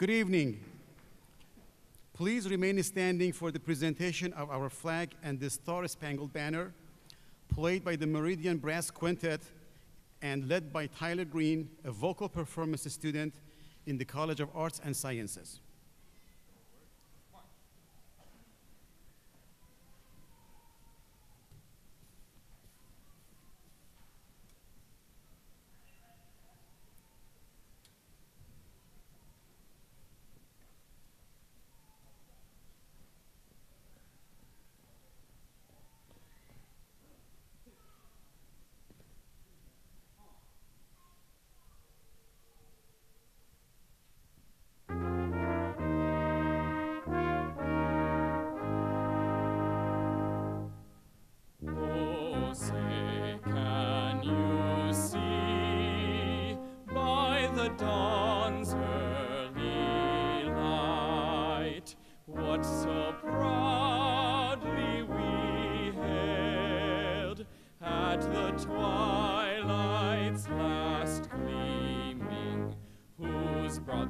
Good evening. Please remain standing for the presentation of our flag and the Star-Spangled Banner, played by the Meridian Brass Quintet and led by Tyler Green, a vocal performance student in the College of Arts and Sciences.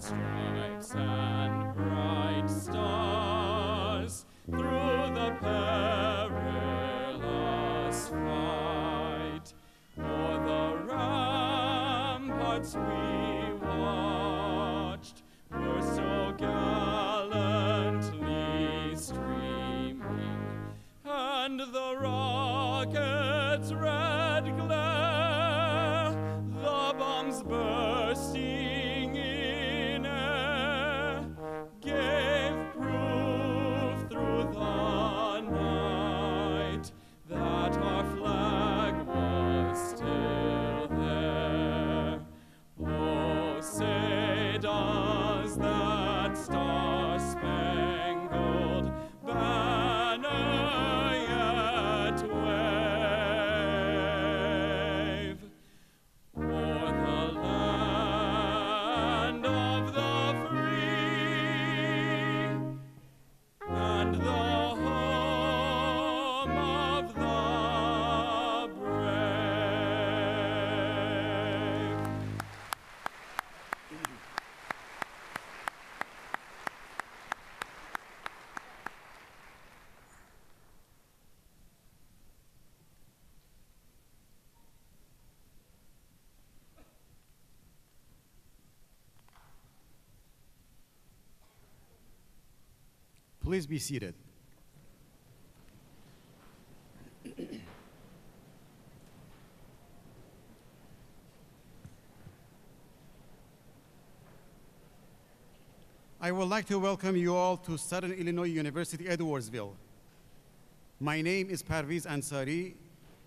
Stripes and bright stars through the perilous fight. O'er the ramparts we watched were so gallantly streaming, and the rockets' red glare, the bombs bursting Please be seated. I would like to welcome you all to Southern Illinois University, Edwardsville. My name is Parviz Ansari.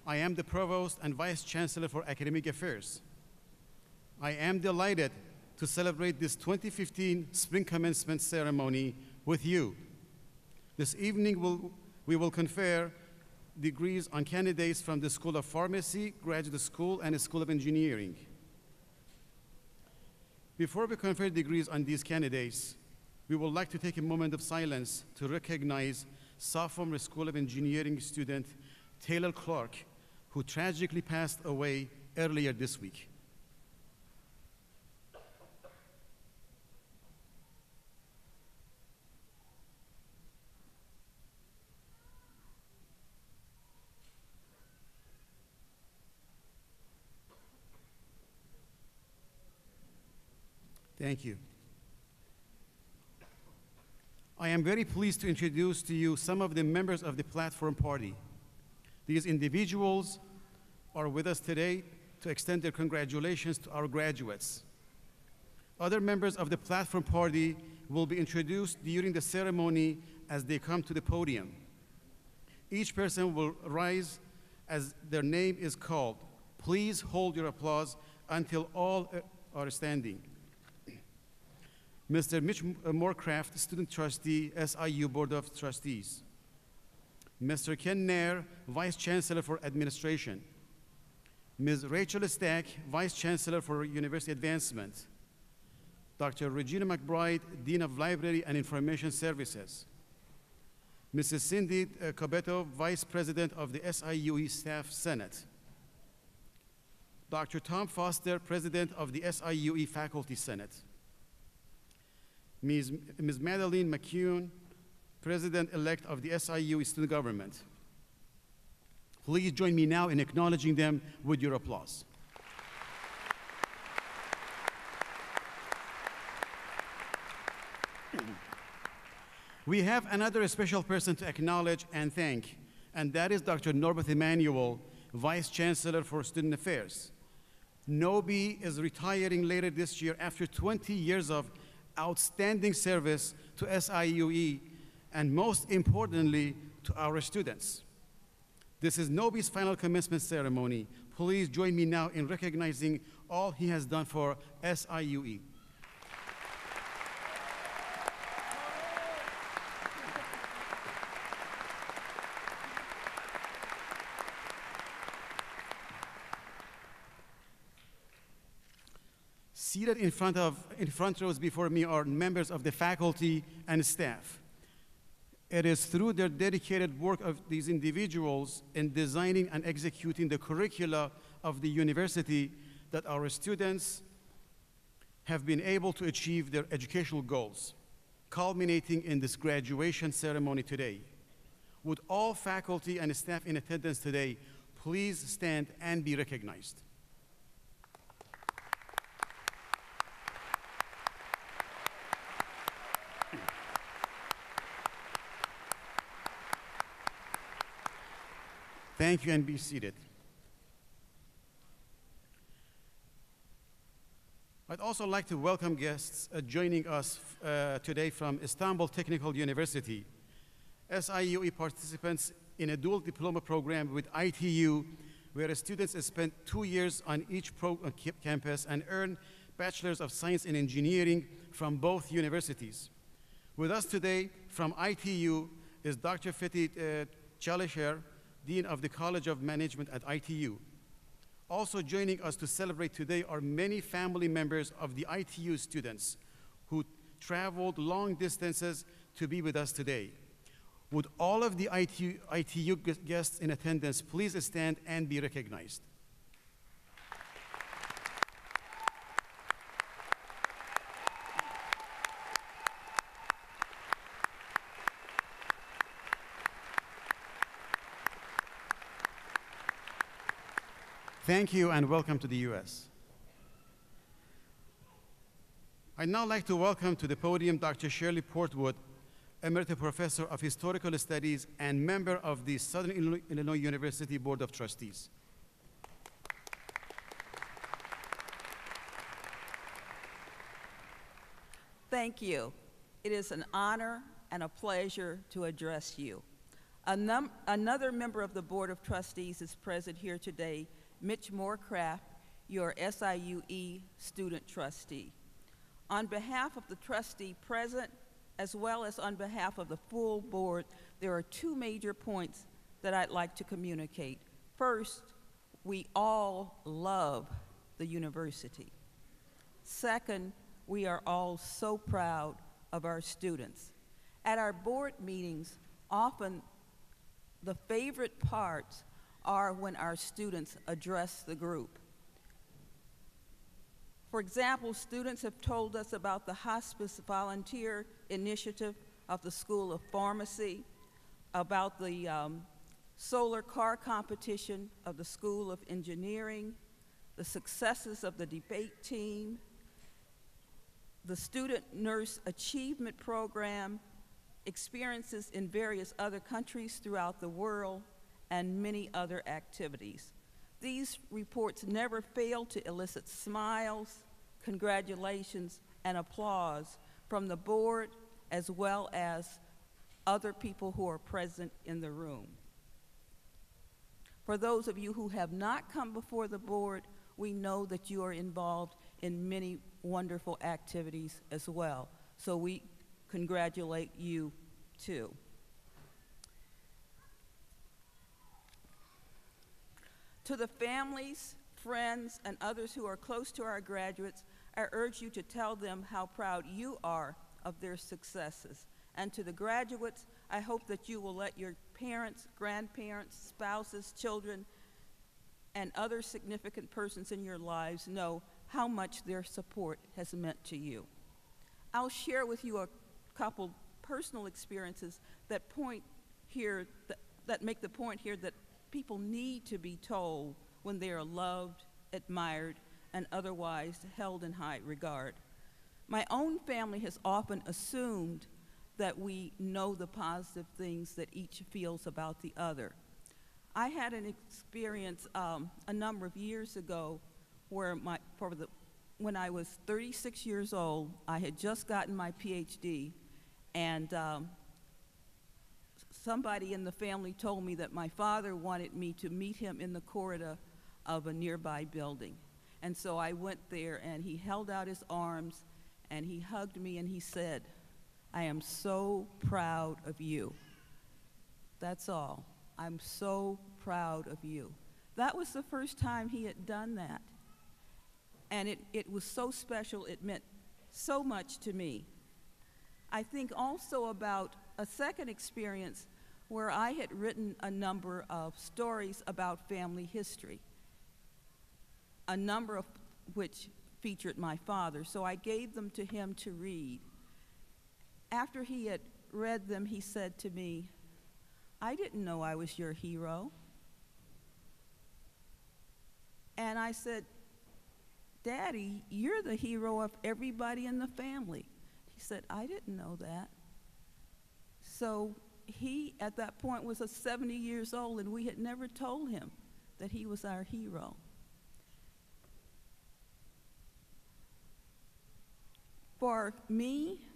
I am the Provost and Vice Chancellor for Academic Affairs. I am delighted to celebrate this 2015 Spring Commencement ceremony with you. This evening, we will confer degrees on candidates from the School of Pharmacy, Graduate School, and School of Engineering. Before we confer degrees on these candidates, we would like to take a moment of silence to recognize sophomore School of Engineering student Taylor Clark, who tragically passed away earlier this week. Thank you. I am very pleased to introduce to you some of the members of the Platform Party. These individuals are with us today to extend their congratulations to our graduates. Other members of the Platform Party will be introduced during the ceremony as they come to the podium. Each person will rise as their name is called. Please hold your applause until all are standing. Mr. Mitch Moorcraft, Student Trustee, SIU Board of Trustees. Mr. Ken Nair, Vice Chancellor for Administration. Ms. Rachel Stack, Vice Chancellor for University Advancement. Dr. Regina McBride, Dean of Library and Information Services. Mrs. Cindy Cobeto, Vice President of the SIUE Staff Senate. Dr. Tom Foster, President of the SIUE Faculty Senate. Ms. Madeline McCune, President-elect of the SIUE Student Government. Please join me now in acknowledging them with your applause. We have another special person to acknowledge and thank, and that is Dr. Norbert Emanuel, Vice Chancellor for Student Affairs. Nobi is retiring later this year after 20 years of outstanding service to SIUE, and most importantly, to our students. This is Nobi's final commencement ceremony. Please join me now in recognizing all he has done for SIUE. Seated in front rows before me are members of the faculty and staff. It is through their dedicated work of these individuals in designing and executing the curricula of the university that our students have been able to achieve their educational goals, culminating in this graduation ceremony today. Would all faculty and staff in attendance today please stand and be recognized? Thank you, and be seated. I'd also like to welcome guests joining us today from Istanbul Technical University. SIUE participants in a dual diploma program with ITU, where students spend 2 years on each campus and earn Bachelors of Science in Engineering from both universities. With us today from ITU is Dr. Fethi Çalışer, Dean of the College of Management at ITU. Also joining us to celebrate today are many family members of the ITU students who traveled long distances to be with us today. Would all of the ITU guests in attendance please stand and be recognized? Thank you and welcome to the US. I'd now like to welcome to the podium Dr. Shirley Portwood, Emerita Professor of Historical Studies and member of the Southern Illinois University Board of Trustees. Thank you. It is an honor and a pleasure to address you. Another member of the Board of Trustees is present here today, Mitch Moorcraft, your SIUE student trustee. On behalf of the trustee present, as well as on behalf of the full board, there are two major points that I'd like to communicate. First, we all love the university. Second, we are all so proud of our students. At our board meetings, often the favorite parts are when our students address the group. For example, students have told us about the hospice volunteer initiative of the School of Pharmacy, about the solar car competition of the School of Engineering, the successes of the debate team, the Student Nurse Achievement Program, experiences in various other countries throughout the world, and many other activities. These reports never fail to elicit smiles, congratulations, and applause from the board as well as other people who are present in the room. For those of you who have not come before the board, we know that you are involved in many wonderful activities as well. So we congratulate you too. To the families, friends, and others who are close to our graduates, I urge you to tell them how proud you are of their successes. And to the graduates, I hope that you will let your parents, grandparents, spouses, children, and other significant persons in your lives know how much their support has meant to you. I'll share with you a couple personal experiences that point here, that make the point here that people need to be told when they are loved, admired, and otherwise held in high regard. My own family has often assumed that we know the positive things that each feels about the other. I had an experience a number of years ago where when I was 36 years old, I had just gotten my PhD, and somebody in the family told me that my father wanted me to meet him in the corridor of a nearby building. And so I went there, and he held out his arms, and he hugged me, and he said, "I am so proud of you." That's all. "I'm so proud of you." That was the first time he had done that. And it was so special, it meant so much to me. I think also about a second experience where I had written a number of stories about family history, a number of which featured my father, so I gave them to him to read. After he had read them, he said to me, "I didn't know I was your hero." And I said, "Daddy, you're the hero of everybody in the family." He said, "I didn't know that." So he, at that point, was 70 years old, and we had never told him that he was our hero. For me,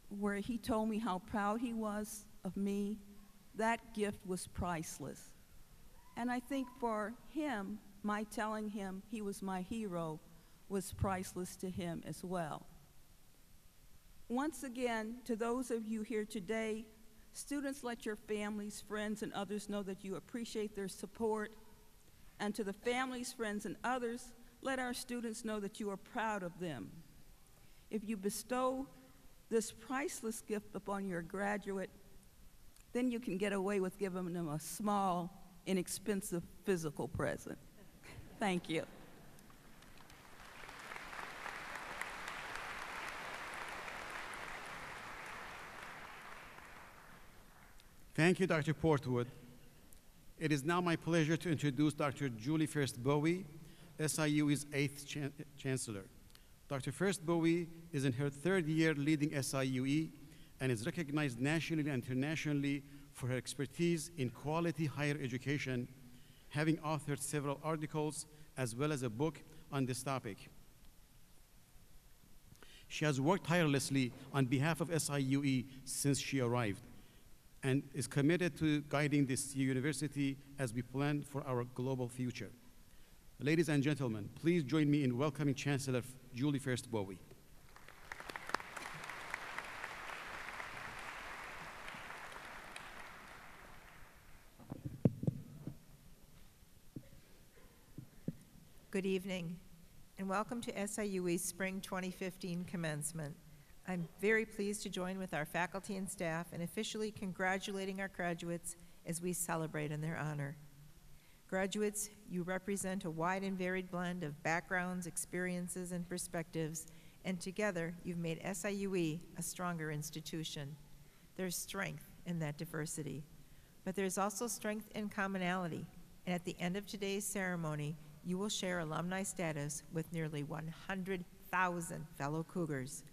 where he told me how proud he was of me, that gift was priceless. And I think for him, my telling him he was my hero was priceless to him as well. Once again, to those of you here today, students, let your families, friends, and others know that you appreciate their support. And to the families, friends, and others, let our students know that you are proud of them. If you bestow this priceless gift upon your graduate, then you can get away with giving them a small, inexpensive physical present. Thank you. Thank you, Dr. Portwood. It is now my pleasure to introduce Dr. Julie Furst-Bowe, SIUE's 8th Chancellor. Dr. Furst-Bowe is in her 3rd year leading SIUE and is recognized nationally and internationally for her expertise in quality higher education, having authored several articles as well as a book on this topic. She has worked tirelessly on behalf of SIUE since she arrived and is committed to guiding this university as we plan for our global future. Ladies and gentlemen, please join me in welcoming Chancellor Julie Furst-Bowe. Good evening, and welcome to SIUE's Spring 2015 Commencement. I'm very pleased to join with our faculty and staff in officially congratulating our graduates as we celebrate in their honor. Graduates, you represent a wide and varied blend of backgrounds, experiences, and perspectives, and together you've made SIUE a stronger institution. There's strength in that diversity, but there's also strength in commonality, and at the end of today's ceremony, you will share alumni status with nearly 100,000 fellow Cougars.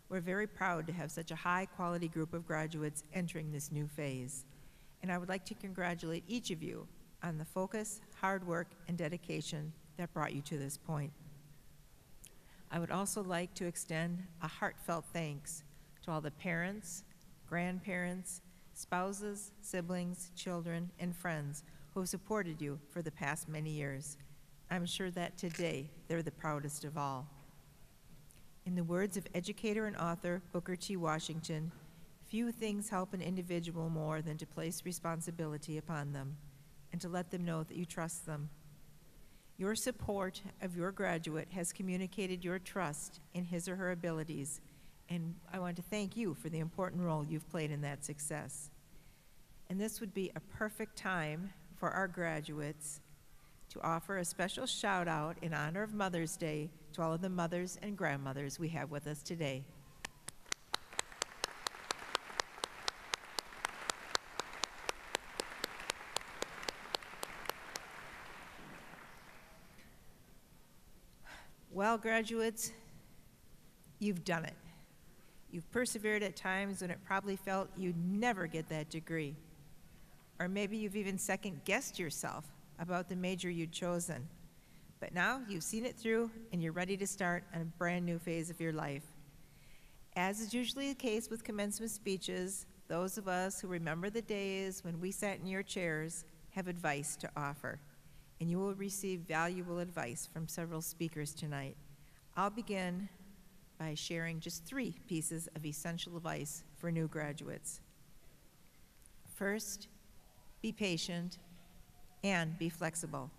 We're very proud to have such a high-quality group of graduates entering this new phase. And I would like to congratulate each of you on the focus, hard work, and dedication that brought you to this point. I would also like to extend a heartfelt thanks to all the parents, grandparents, spouses, siblings, children, and friends who have supported you for the past many years. I'm sure that today they're the proudest of all. In the words of educator and author Booker T. Washington, few things help an individual more than to place responsibility upon them and to let them know that you trust them. Your support of your graduate has communicated your trust in his or her abilities, and I want to thank you for the important role you've played in that success. And this would be a perfect time for our graduates to offer a special shout out in honor of Mother's Day to all of the mothers and grandmothers we have with us today. Well, graduates, you've done it. You've persevered at times when it probably felt you'd never get that degree. Or maybe you've even second-guessed yourself about the major you'd chosen. But now you've seen it through and you're ready to start on a brand new phase of your life. As is usually the case with commencement speeches, those of us who remember the days when we sat in your chairs have advice to offer, and you will receive valuable advice from several speakers tonight. I'll begin by sharing just 3 pieces of essential advice for new graduates. First, be patient and be flexible.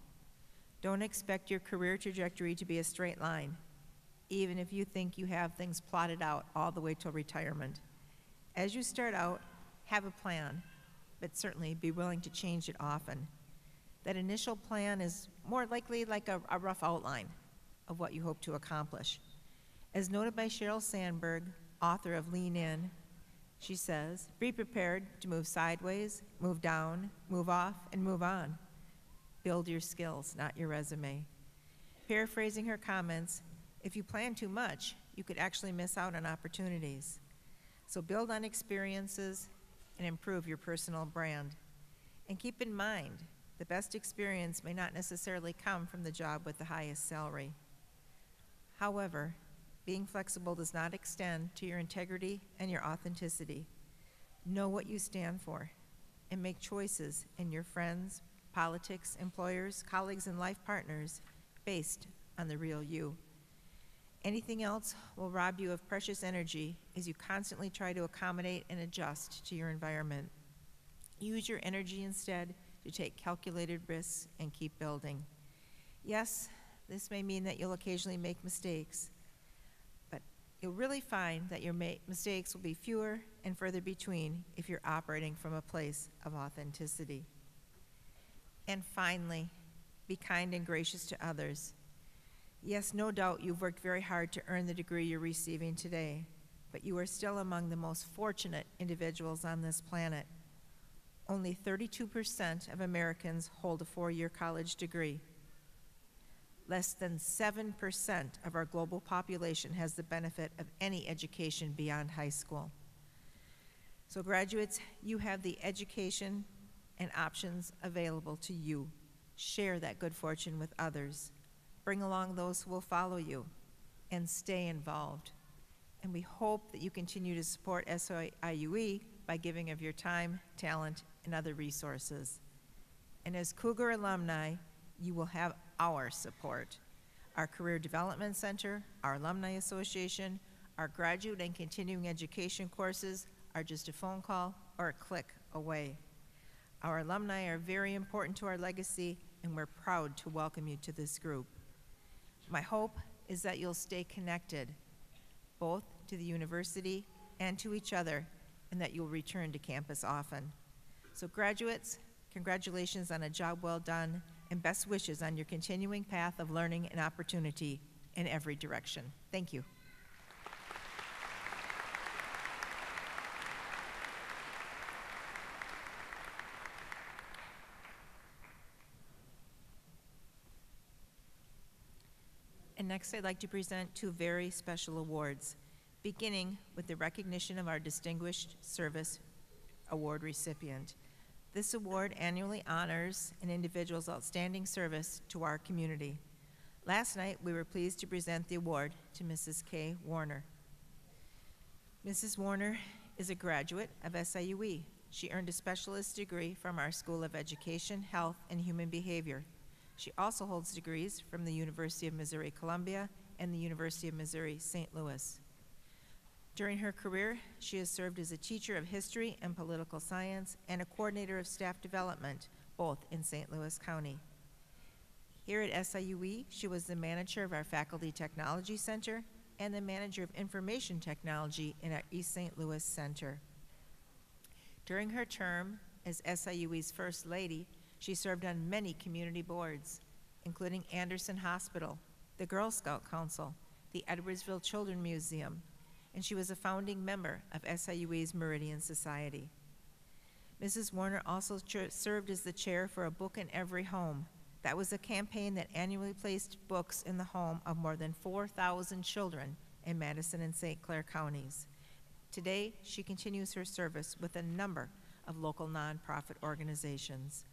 Don't expect your career trajectory to be a straight line, even if you think you have things plotted out all the way till retirement. As you start out, have a plan, but certainly be willing to change it often. That initial plan is more likely like a rough outline of what you hope to accomplish. As noted by Sheryl Sandberg, author of Lean In, she says, be prepared to move sideways, move down, move off, and move on. Build your skills, not your resume. Paraphrasing her comments, if you plan too much, you could actually miss out on opportunities. So build on experiences and improve your personal brand. And keep in mind, the best experience may not necessarily come from the job with the highest salary. However, being flexible does not extend to your integrity and your authenticity. Know what you stand for and make choices in your friends, politics, employers, colleagues, and life partners based on the real you. Anything else will rob you of precious energy as you constantly try to accommodate and adjust to your environment. Use your energy instead to take calculated risks and keep building. Yes, this may mean that you'll occasionally make mistakes, but you'll really find that your mistakes will be fewer and further between if you're operating from a place of authenticity. And finally, be kind and gracious to others. Yes, no doubt you've worked very hard to earn the degree you're receiving today, but you are still among the most fortunate individuals on this planet. Only 32% of Americans hold a 4-year college degree. Less than 7% of our global population has the benefit of any education beyond high school. So graduates, you have the education and options available to you. Share that good fortune with others. Bring along those who will follow you, and stay involved. And we hope that you continue to support SIUE by giving of your time, talent, and other resources. And as Cougar alumni, you will have our support. Our Career Development Center, our Alumni Association, our graduate and continuing education courses are just a phone call or a click away. Our alumni are very important to our legacy, and we're proud to welcome you to this group. My hope is that you'll stay connected, both to the university and to each other, and that you'll return to campus often. So graduates, congratulations on a job well done, and best wishes on your continuing path of learning and opportunity in every direction. Thank you. And next, I'd like to present 2 very special awards, beginning with the recognition of our Distinguished Service Award recipient. This award annually honors an individual's outstanding service to our community. Last night, we were pleased to present the award to Mrs. K. Werner. Mrs. Werner is a graduate of SIUE. She earned a specialist degree from our School of Education, Health, and Human Behavior. She also holds degrees from the University of Missouri-Columbia and the University of Missouri-St. Louis. During her career, she has served as a teacher of history and political science and a coordinator of staff development, both in St. Louis County. Here at SIUE, she was the manager of our Faculty Technology Center and the manager of Information Technology in our East St. Louis Center. During her term as SIUE's First Lady, she served on many community boards, including Anderson Hospital, the Girl Scout Council, the Edwardsville Children's Museum, and she was a founding member of SIUE's Meridian Society. Mrs. Werner also served as the chair for A Book in Every Home, That was a campaign that annually placed books in the home of more than 4,000 children in Madison and St. Clair counties. Today, she continues her service with a number of local nonprofit organizations.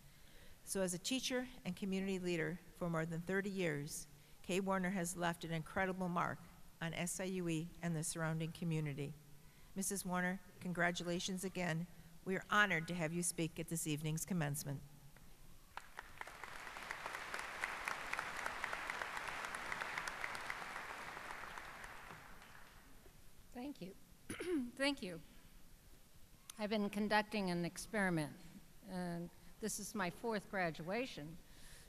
So as a teacher and community leader for more than 30 years, Kay Werner has left an incredible mark on SIUE and the surrounding community. Mrs. Werner, congratulations again. We are honored to have you speak at this evening's commencement. Thank you. Thank you. I've been conducting an experiment, and this is my 4th graduation.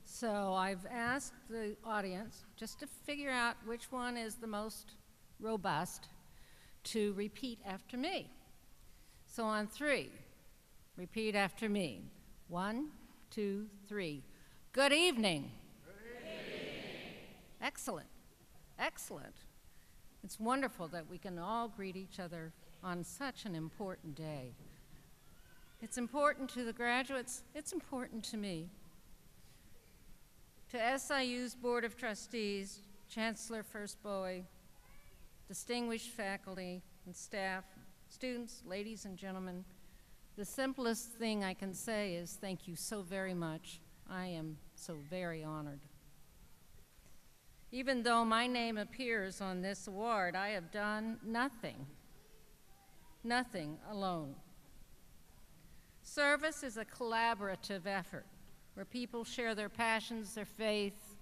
So I've asked the audience just to figure out which one is the most robust to repeat after me. So on 3, repeat after me. 1, 2, 3. Good evening. Good evening. Excellent. Excellent. It's wonderful that we can all greet each other on such an important day. It's important to the graduates. It's important to me. To SIU's Board of Trustees, Chancellor Furst-Bowe, distinguished faculty and staff, students, ladies and gentlemen, the simplest thing I can say is thank you so very much. I am so very honored. Even though my name appears on this award, I have done nothing alone. Service is a collaborative effort where people share their passions, their faith,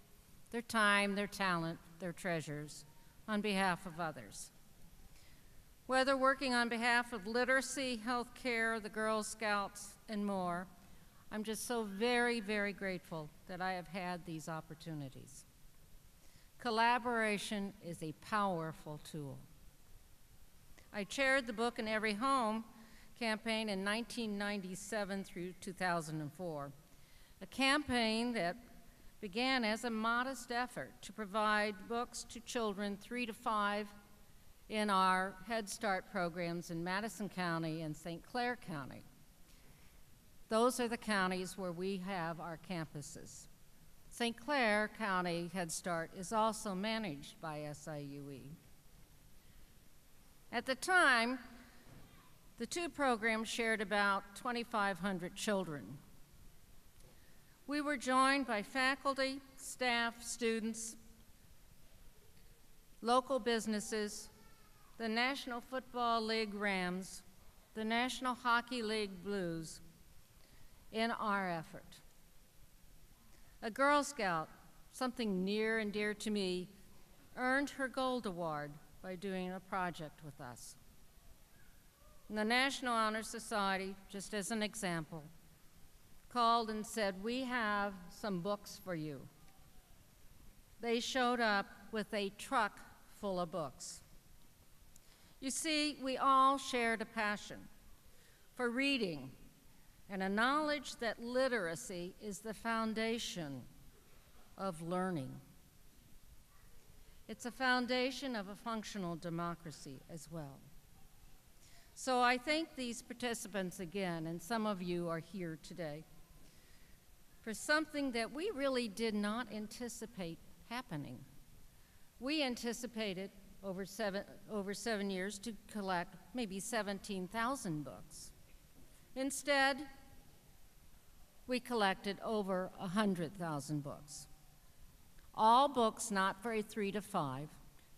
their time, their talent, their treasures on behalf of others. Whether working on behalf of literacy, healthcare, the Girl Scouts, and more, I'm just so very, very grateful that I have had these opportunities. Collaboration is a powerful tool. I chaired the Book in Every Home campaign in 1997 through 2004, a campaign that began as a modest effort to provide books to children 3 to 5 in our Head Start programs in Madison County and St. Clair County. Those are the counties where we have our campuses. St. Clair County Head Start is also managed by SIUE. At the time, the 2 programs shared about 2,500 children. We were joined by faculty, staff, students, local businesses, the National Football League Rams, the National Hockey League Blues in our effort. A Girl Scout, something near and dear to me, earned her Gold Award by doing a project with us. And the National Honor Society, just as an example, called and said, "We have some books for you." They showed up with a truck full of books. You see, we all shared a passion for reading and a knowledge that literacy is the foundation of learning. It's a foundation of a functional democracy as well. So I thank these participants again, and some of you are here today, for something that we really did not anticipate happening. We anticipated over seven years to collect maybe 17,000 books. Instead, we collected over 100,000 books. All books not for a 3 to 5.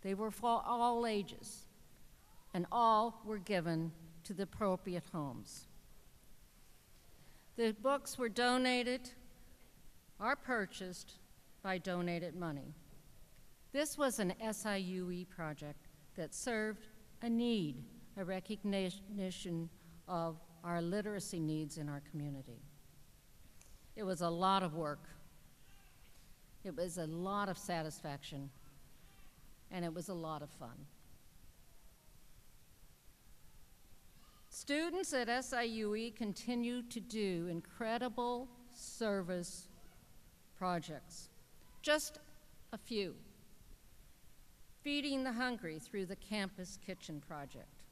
They were for all ages, and all were given to the appropriate homes. The books were donated or purchased by donated money. This was an SIUE project that served a need, a recognition of our literacy needs in our community. It was a lot of work. It was a lot of satisfaction, and it was a lot of fun. Students at SIUE continue to do incredible service projects. Just a few. Feeding the hungry through the Campus Kitchen Project.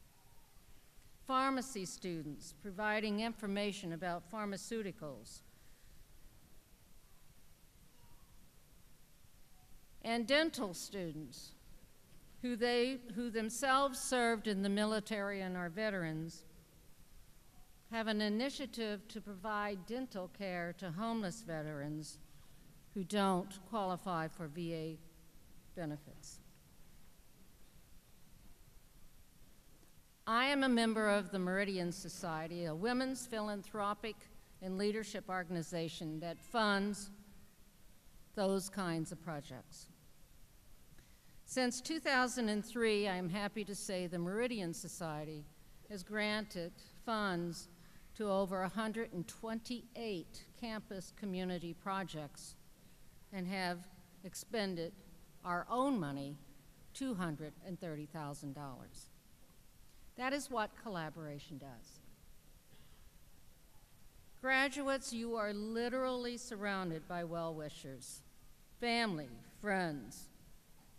Pharmacy students providing information about pharmaceuticals. and dental students who themselves served in the military and are veterans, have an initiative to provide dental care to homeless veterans who don't qualify for VA benefits. I am a member of the Meridian Society, a women's philanthropic and leadership organization that funds those kinds of projects. Since 2003, I am happy to say the Meridian Society has granted funds to over 128 campus community projects and have expended our own money, $230,000. That is what collaboration does. Graduates, you are literally surrounded by well-wishers, family, friends,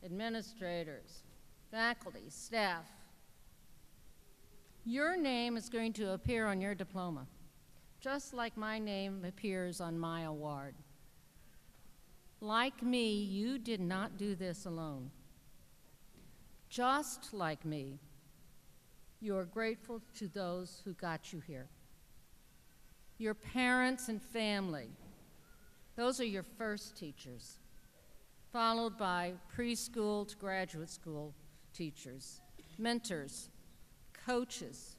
administrators, faculty, staff. Your name is going to appear on your diploma, just like my name appears on my award. Like me, you did not do this alone. Just like me, you are grateful to those who got you here. Your parents and family, those are your first teachers, followed by preschool to graduate school teachers, mentors, coaches,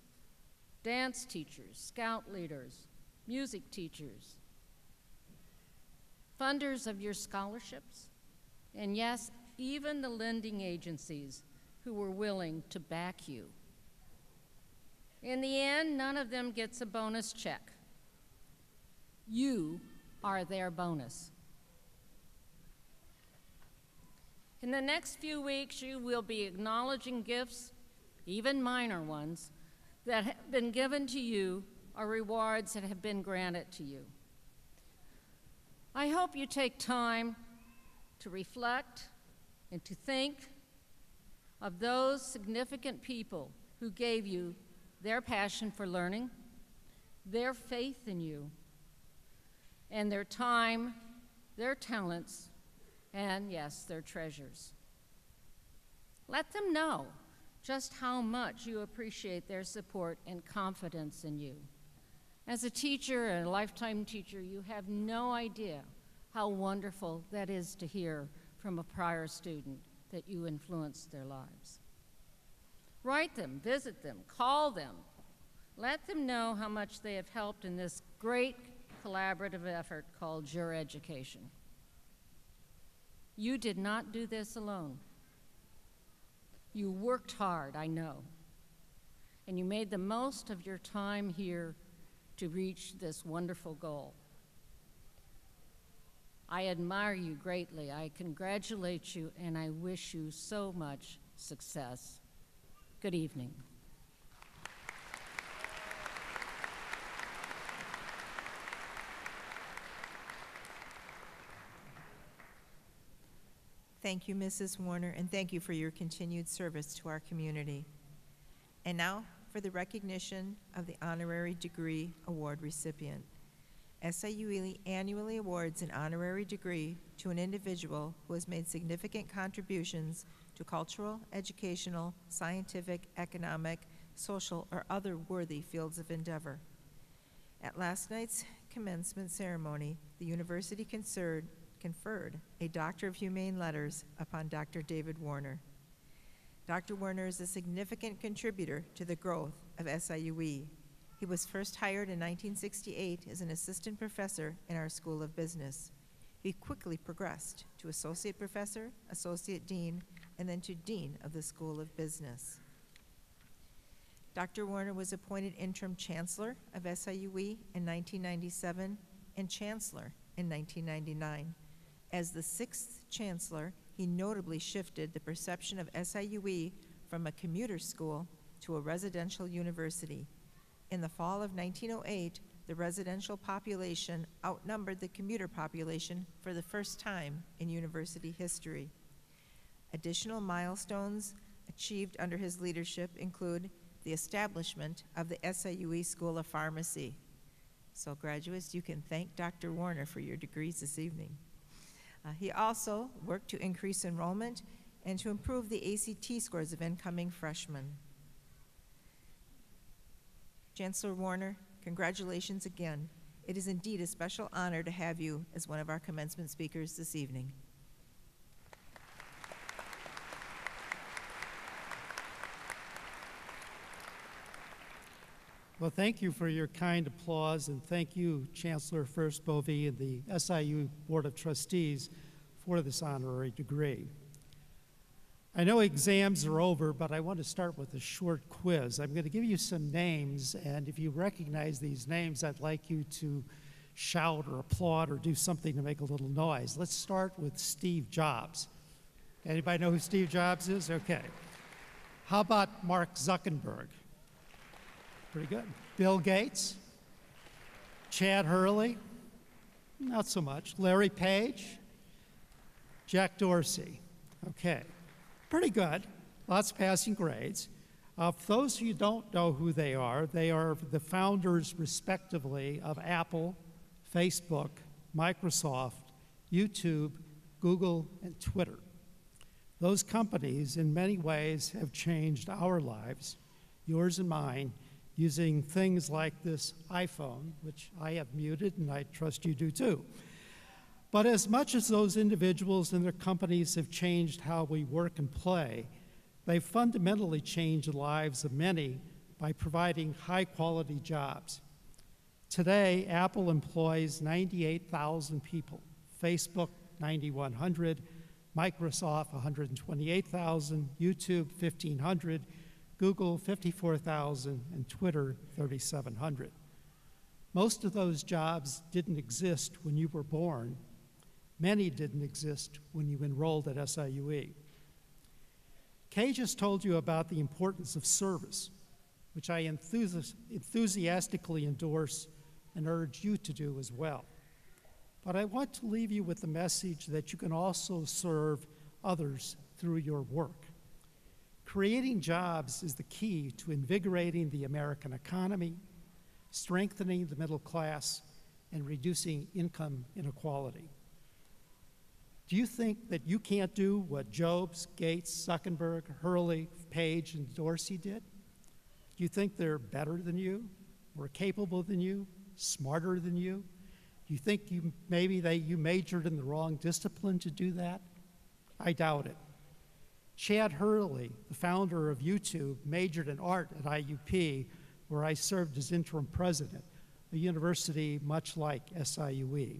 dance teachers, scout leaders, music teachers, funders of your scholarships, and yes, even the lending agencies who were willing to back you. In the end, none of them gets a bonus check. You are their bonus. In the next few weeks, you will be acknowledging gifts, even minor ones, that have been given to you or rewards that have been granted to you. I hope you take time to reflect and to think of those significant people who gave you their passion for learning, their faith in you, and their time, their talents, and yes, their treasures. Let them know just how much you appreciate their support and confidence in you. As a teacher and a lifetime teacher, you have no idea how wonderful that is to hear from a prior student that you influenced their lives. Write them, visit them, call them. Let them know how much they have helped in this great collaborative effort called Your Education. You did not do this alone. You worked hard, I know, and you made the most of your time here to reach this wonderful goal. I admire you greatly. I congratulate you, and I wish you so much success. Good evening. Thank you, Mrs. Werner, and thank you for your continued service to our community. And now for the recognition of the Honorary Degree Award recipient. SIUE annually awards an honorary degree to an individual who has made significant contributions to cultural, educational, scientific, economic, social, or other worthy fields of endeavor. At last night's commencement ceremony, the university conferred a Doctor of Humane Letters upon Dr. David Werner. Dr. Werner is a significant contributor to the growth of SIUE. He was first hired in 1968 as an assistant professor in our School of Business. He quickly progressed to associate professor, associate dean, and then to dean of the School of Business. Dr. Werner was appointed interim chancellor of SIUE in 1997 and chancellor in 1999. As the sixth chancellor, he notably shifted the perception of SIUE from a commuter school to a residential university. In the fall of 1908, the residential population outnumbered the commuter population for the first time in university history. Additional milestones achieved under his leadership include the establishment of the SIUE School of Pharmacy. So graduates, you can thank Dr. Werner for your degrees this evening. He also worked to increase enrollment and to improve the ACT scores of incoming freshmen. Chancellor Werner, congratulations again. It is indeed a special honor to have you as one of our commencement speakers this evening. Well, thank you for your kind applause, and thank you, Chancellor Furst-Bowe and the SIU Board of Trustees for this honorary degree. I know exams are over, but I want to start with a short quiz. I'm going to give you some names, and if you recognize these names, I'd like you to shout or applaud or do something to make a little noise. Let's start with Steve Jobs. Anybody know who Steve Jobs is? Okay. How about Mark Zuckerberg? Pretty good. Bill Gates? Chad Hurley? Not so much. Larry Page? Jack Dorsey? Okay. Pretty good. Lots of passing grades. For those of you who don't know who they are the founders, respectively, of Apple, Facebook, Microsoft, YouTube, Google, and Twitter. Those companies, in many ways, have changed our lives, yours and mine, using things like this iPhone, which I have muted, and I trust you do too. But as much as those individuals and their companies have changed how we work and play, they've fundamentally changed the lives of many by providing high-quality jobs. Today, Apple employs 98,000 people, Facebook 9,100, Microsoft 128,000, YouTube 1,500, Google 54,000, and Twitter 3,700. Most of those jobs didn't exist when you were born. Many didn't exist when you enrolled at SIUE. Kay just told you about the importance of service, which I enthusiastically endorse and urge you to do as well. But I want to leave you with the message that you can also serve others through your work. Creating jobs is the key to invigorating the American economy, strengthening the middle class, and reducing income inequality. Do you think that you can't do what Jobs, Gates, Zuckerberg, Hurley, Page, and Dorsey did? Do you think they're better than you, more capable than you, smarter than you? Do you think you majored in the wrong discipline to do that? I doubt it. Chad Hurley, the founder of YouTube, majored in art at IUP, where I served as interim president, a university much like SIUE.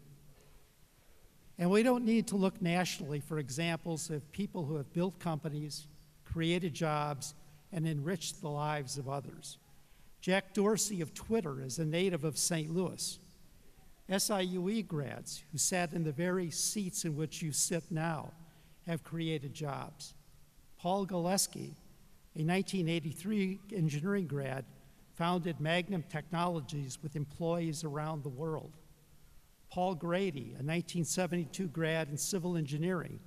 And we don't need to look nationally for examples of people who have built companies, created jobs, and enriched the lives of others. Jack Dorsey of Twitter is a native of St. Louis. SIUE grads who sat in the very seats in which you sit now have created jobs. Paul Gillespie, a 1983 engineering grad, founded Magnum Technologies with employees around the world. Paul Grady, a 1972 grad in civil engineering,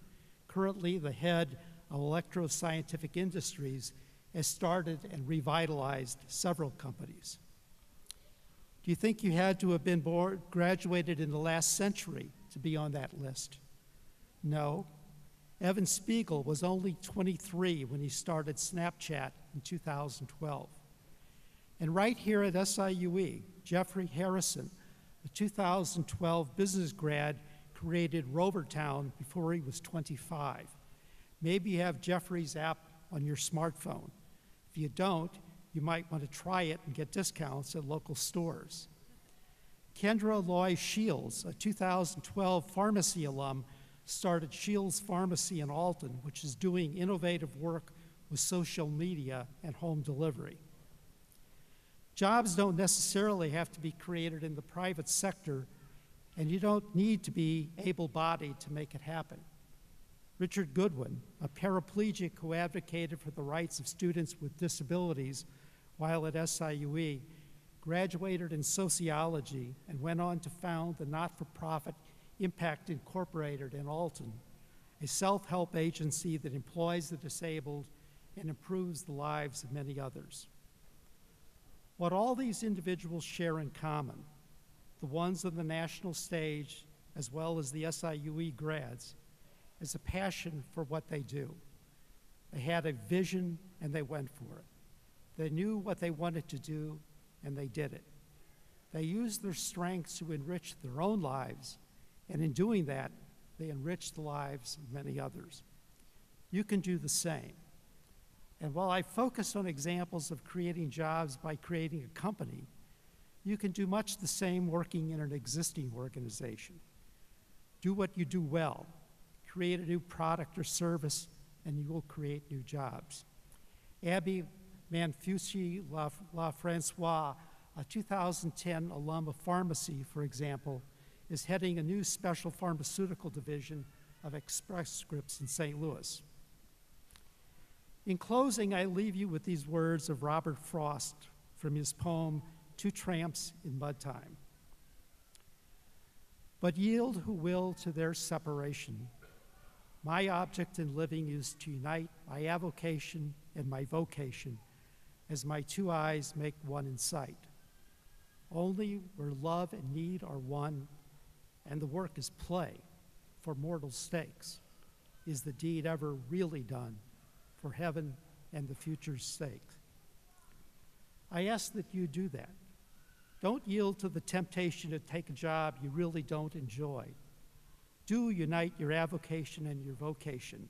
currently the head of Electro-Scientific Industries, has started and revitalized several companies. Do you think you had to have been graduated in the last century to be on that list? No. Evan Spiegel was only 23 when he started Snapchat in 2012. And right here at SIUE, Jeffrey Harrison, a 2012 business grad, created Rovertown before he was 25. Maybe you have Jeffrey's app on your smartphone. If you don't, you might want to try it and get discounts at local stores. Kendra Loy Shields, a 2012 pharmacy alum, started Shields Pharmacy in Alton, which is doing innovative work with social media and home delivery. Jobs don't necessarily have to be created in the private sector, and you don't need to be able-bodied to make it happen. Richard Goodwin, a paraplegic who advocated for the rights of students with disabilities while at SIUE, graduated in sociology and went on to found the not-for-profit Impact Incorporated in Alton, a self-help agency that employs the disabled and improves the lives of many others. What all these individuals share in common, the ones on the national stage as well as the SIUE grads, is a passion for what they do. They had a vision and they went for it. They knew what they wanted to do and they did it. They used their strengths to enrich their own lives, and in doing that, they enriched the lives of many others. You can do the same. And while I focus on examples of creating jobs by creating a company, you can do much the same working in an existing organization. Do what you do well. Create a new product or service, and you will create new jobs. Abby Manfucci-LaFrancois, a 2010 alum of pharmacy, for example, is heading a new special pharmaceutical division of Express Scripts in St. Louis. In closing, I leave you with these words of Robert Frost from his poem, Two Tramps in Mud Time. But yield who will to their separation. My object in living is to unite my avocation and my vocation as my two eyes make one in sight. Only where love and need are one, and the work is play for mortal stakes, is the deed ever really done for heaven and the future's sake. I ask that you do that. Don't yield to the temptation to take a job you really don't enjoy. Do unite your avocation and your vocation.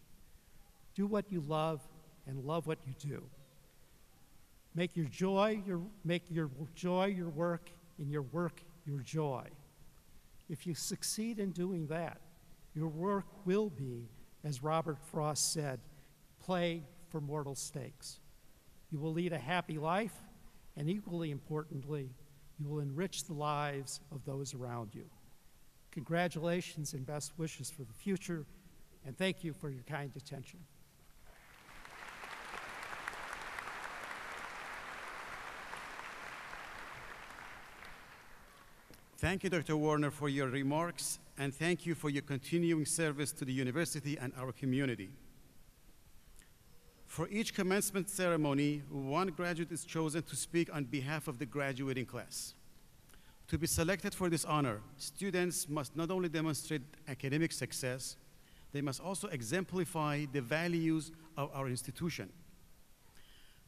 Do what you love and love what you do. Make your joy your work, and your work your joy. If you succeed in doing that, your work will be, as Robert Frost said, play for mortal stakes. You will lead a happy life, and equally importantly, you will enrich the lives of those around you. Congratulations and best wishes for the future, and thank you for your kind attention. Thank you, Dr. Werner, for your remarks, and thank you for your continuing service to the university and our community. For each commencement ceremony, one graduate is chosen to speak on behalf of the graduating class. To be selected for this honor, students must not only demonstrate academic success, they must also exemplify the values of our institution.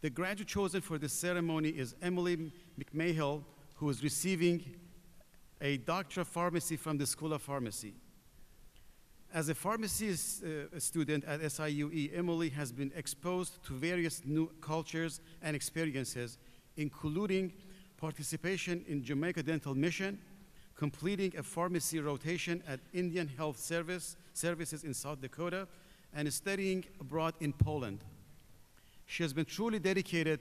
The graduate chosen for this ceremony is Emily McMahill, who is receiving a Doctor of Pharmacy from the School of Pharmacy. As a pharmacy student at SIUE, Emily has been exposed to various new cultures and experiences, including participation in Jamaica Dental Mission, completing a pharmacy rotation at Indian Health Services in South Dakota, and studying abroad in Poland. She has been truly dedicated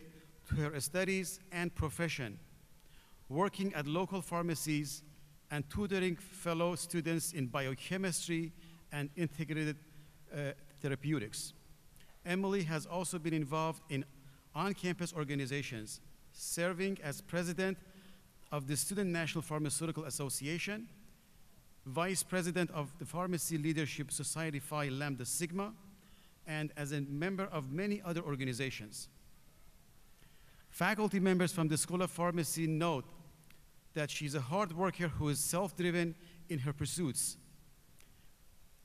to her studies and profession, working at local pharmacies and tutoring fellow students in biochemistry and integrated therapeutics. Emily has also been involved in on-campus organizations, serving as president of the Student National Pharmaceutical Association, vice president of the Pharmacy Leadership Society Phi Lambda Sigma, and as a member of many other organizations. Faculty members from the School of Pharmacy note that she's a hard worker who is self-driven in her pursuits.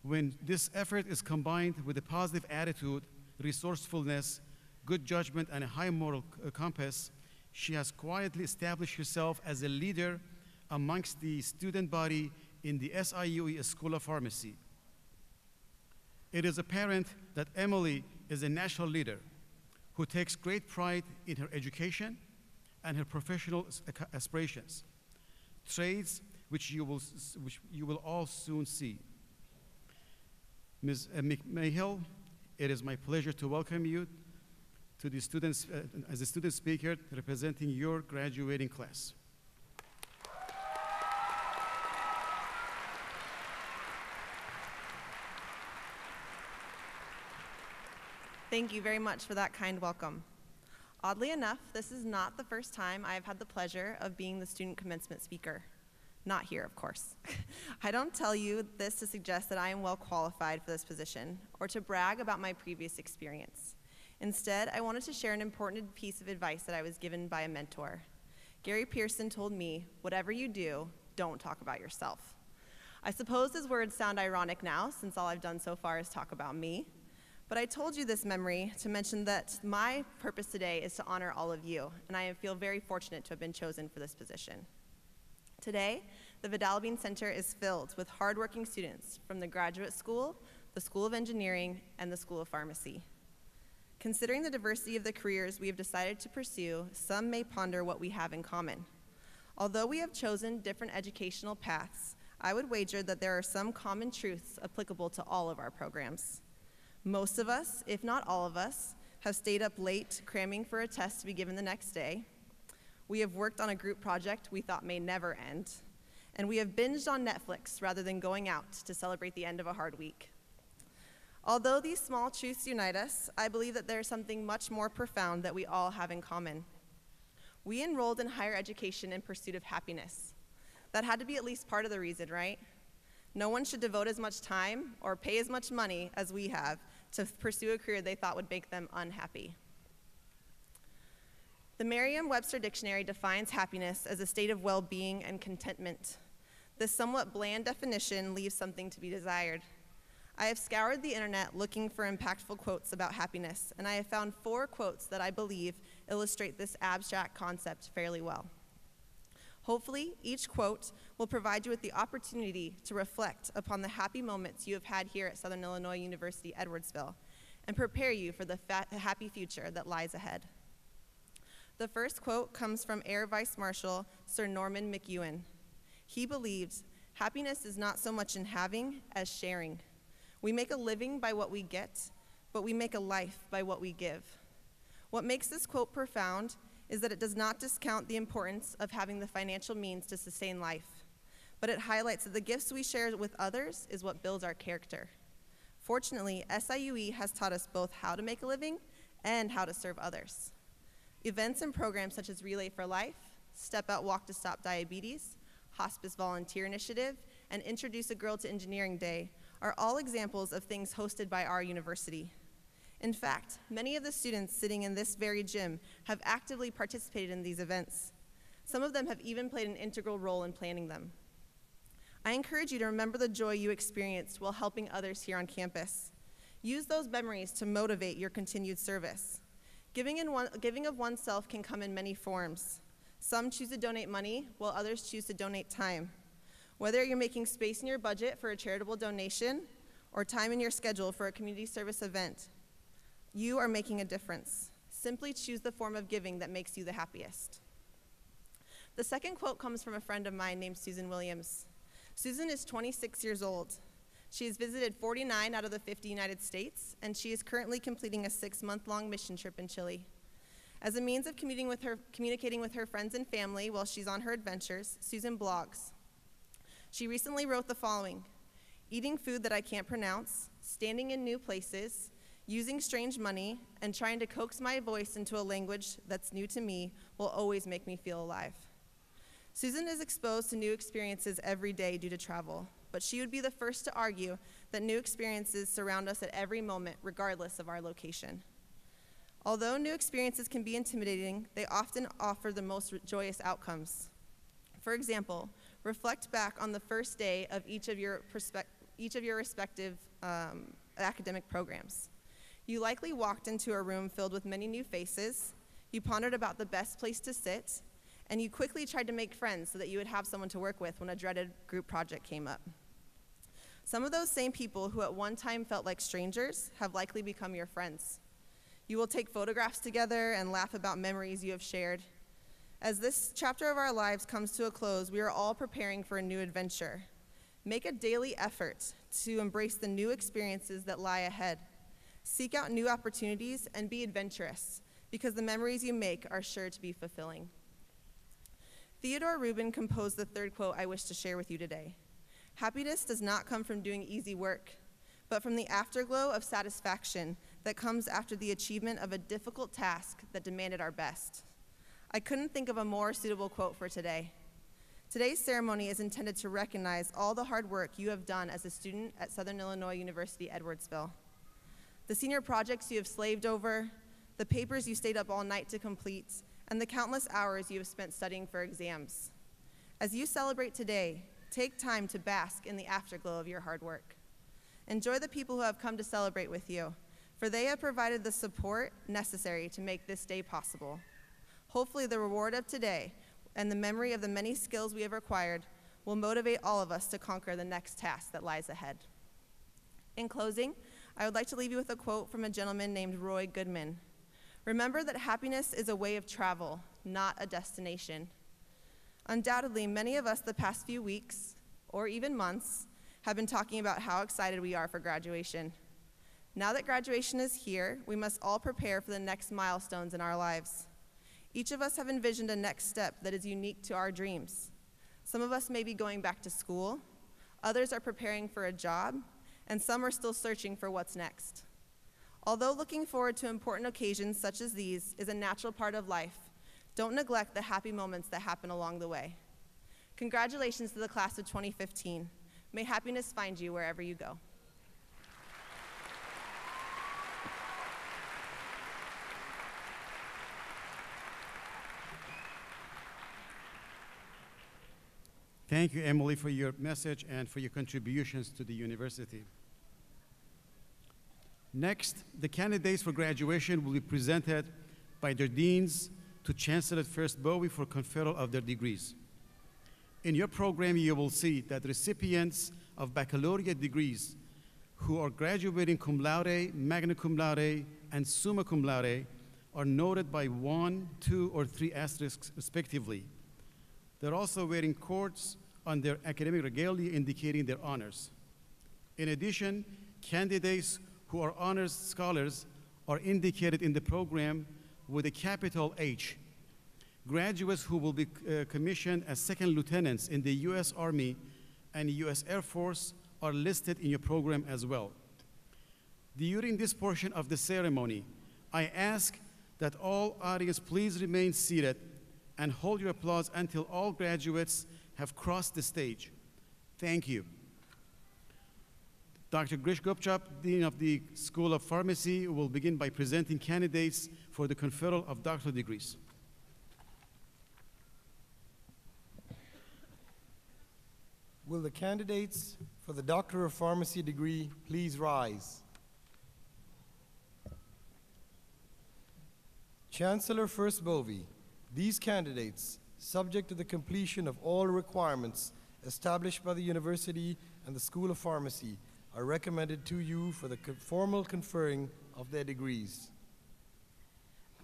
When this effort is combined with a positive attitude, resourcefulness, good judgment, and a high moral compass, she has quietly established herself as a leader amongst the student body in the SIUE School of Pharmacy. It is apparent that Emily is a national leader who takes great pride in her education and her professional aspirations, traits which you will all soon see. Ms. McMahill, it is my pleasure to welcome you to the students as a student speaker representing your graduating class. Thank you very much for that kind welcome. Oddly enough, this is not the first time I have had the pleasure of being the student commencement speaker. Not here, of course. I don't tell you this to suggest that I am well qualified for this position or to brag about my previous experience. Instead, I wanted to share an important piece of advice that I was given by a mentor. Gary Pearson told me, whatever you do, don't talk about yourself. I suppose his words sound ironic now, since all I've done so far is talk about me. But I told you this memory to mention that my purpose today is to honor all of you, and I feel very fortunate to have been chosen for this position. Today, the Vidalbean Center is filled with hardworking students from the Graduate School, the School of Engineering, and the School of Pharmacy. Considering the diversity of the careers we have decided to pursue, some may ponder what we have in common. Although we have chosen different educational paths, I would wager that there are some common truths applicable to all of our programs. Most of us, if not all of us, have stayed up late cramming for a test to be given the next day. We have worked on a group project we thought may never end. And we have binged on Netflix rather than going out to celebrate the end of a hard week. Although these small truths unite us, I believe that there is something much more profound that we all have in common. We enrolled in higher education in pursuit of happiness. That had to be at least part of the reason, right? No one should devote as much time or pay as much money as we have to pursue a career they thought would make them unhappy. The Merriam-Webster Dictionary defines happiness as a state of well-being and contentment. This somewhat bland definition leaves something to be desired. I have scoured the internet looking for impactful quotes about happiness, and I have found 4 quotes that I believe illustrate this abstract concept fairly well. Hopefully, each quote will provide you with the opportunity to reflect upon the happy moments you have had here at Southern Illinois University, Edwardsville, and prepare you for the happy future that lies ahead. The first quote comes from Air Vice Marshal Sir Norman McEwen. He believed, "Happiness is not so much in having as sharing. We make a living by what we get, but we make a life by what we give." What makes this quote profound is that it does not discount the importance of having the financial means to sustain life, but it highlights that the gifts we share with others is what builds our character. Fortunately, SIUE has taught us both how to make a living and how to serve others. Events and programs such as Relay for Life, Step Out Walk to Stop Diabetes, Hospice Volunteer Initiative, and Introduce a Girl to Engineering Day are all examples of things hosted by our university. In fact, many of the students sitting in this very gym have actively participated in these events. Some of them have even played an integral role in planning them. I encourage you to remember the joy you experienced while helping others here on campus. Use those memories to motivate your continued service. Giving of oneself can come in many forms. Some choose to donate money, while others choose to donate time. Whether you're making space in your budget for a charitable donation or time in your schedule for a community service event, you are making a difference. Simply choose the form of giving that makes you the happiest. The second quote comes from a friend of mine named Susan Williams. Susan is 26 years old. She has visited 49 out of the 50 United States, and she is currently completing a 6-month-long mission trip in Chile. As a means of communicating with her friends and family while she's on her adventures, Susan blogs. She recently wrote the following: "Eating food that I can't pronounce, standing in new places, using strange money, and trying to coax my voice into a language that's new to me will always make me feel alive." Susan is exposed to new experiences every day due to travel, but she would be the first to argue that new experiences surround us at every moment, regardless of our location. Although new experiences can be intimidating, they often offer the most joyous outcomes. For example, reflect back on the first day of each of your respective academic programs. You likely walked into a room filled with many new faces, you pondered about the best place to sit, and you quickly tried to make friends so that you would have someone to work with when a dreaded group project came up. Some of those same people who at one time felt like strangers have likely become your friends. You will take photographs together and laugh about memories you have shared. As this chapter of our lives comes to a close, we are all preparing for a new adventure. Make a daily effort to embrace the new experiences that lie ahead. Seek out new opportunities and be adventurous, because the memories you make are sure to be fulfilling. Theodore Rubin composed the third quote I wish to share with you today. Happiness does not come from doing easy work, but from the afterglow of satisfaction that comes after the achievement of a difficult task that demanded our best. I couldn't think of a more suitable quote for today. Today's ceremony is intended to recognize all the hard work you have done as a student at Southern Illinois University, Edwardsville. The senior projects you have slaved over, the papers you stayed up all night to complete, and the countless hours you have spent studying for exams. As you celebrate today, Take time to bask in the afterglow of your hard work. Enjoy the people who have come to celebrate with you, for they have provided the support necessary to make this day possible. Hopefully the reward of today and the memory of the many skills we have acquired will motivate all of us to conquer the next task that lies ahead. In closing, I would like to leave you with a quote from a gentleman named Roy Goodman. Remember that happiness is a way of travel, not a destination. Undoubtedly, many of us the past few weeks, or even months, have been talking about how excited we are for graduation. Now that graduation is here, we must all prepare for the next milestones in our lives. Each of us have envisioned a next step that is unique to our dreams. Some of us may be going back to school, others are preparing for a job, and some are still searching for what's next. Although looking forward to important occasions such as these is a natural part of life, don't neglect the happy moments that happen along the way. Congratulations to the class of 2015. May happiness find you wherever you go. Thank you, Emily, for your message and for your contributions to the university. Next, the candidates for graduation will be presented by their deans to Chancellor Furst-Bowe for conferral of their degrees. In your program, you will see that recipients of baccalaureate degrees who are graduating cum laude, magna cum laude, and summa cum laude are noted by 1, 2, or 3 asterisks respectively. They're also wearing cords on their academic regalia indicating their honors. In addition, candidates who are honors scholars are indicated in the program with a capital H. Graduates who will be commissioned as second lieutenants in the U.S. Army and U.S. Air Force are listed in your program as well. During this portion of the ceremony, I ask that all audience please remain seated and hold your applause until all graduates have crossed the stage. Thank you. Dr. Gireesh Gupchup, Dean of the School of Pharmacy, will begin by presenting candidates for the conferral of doctoral degrees. Will the candidates for the Doctor of Pharmacy degree please rise? Chancellor Furst-Bowe, these candidates, subject to the completion of all requirements established by the university and the School of Pharmacy, are recommended to you for the formal conferring of their degrees.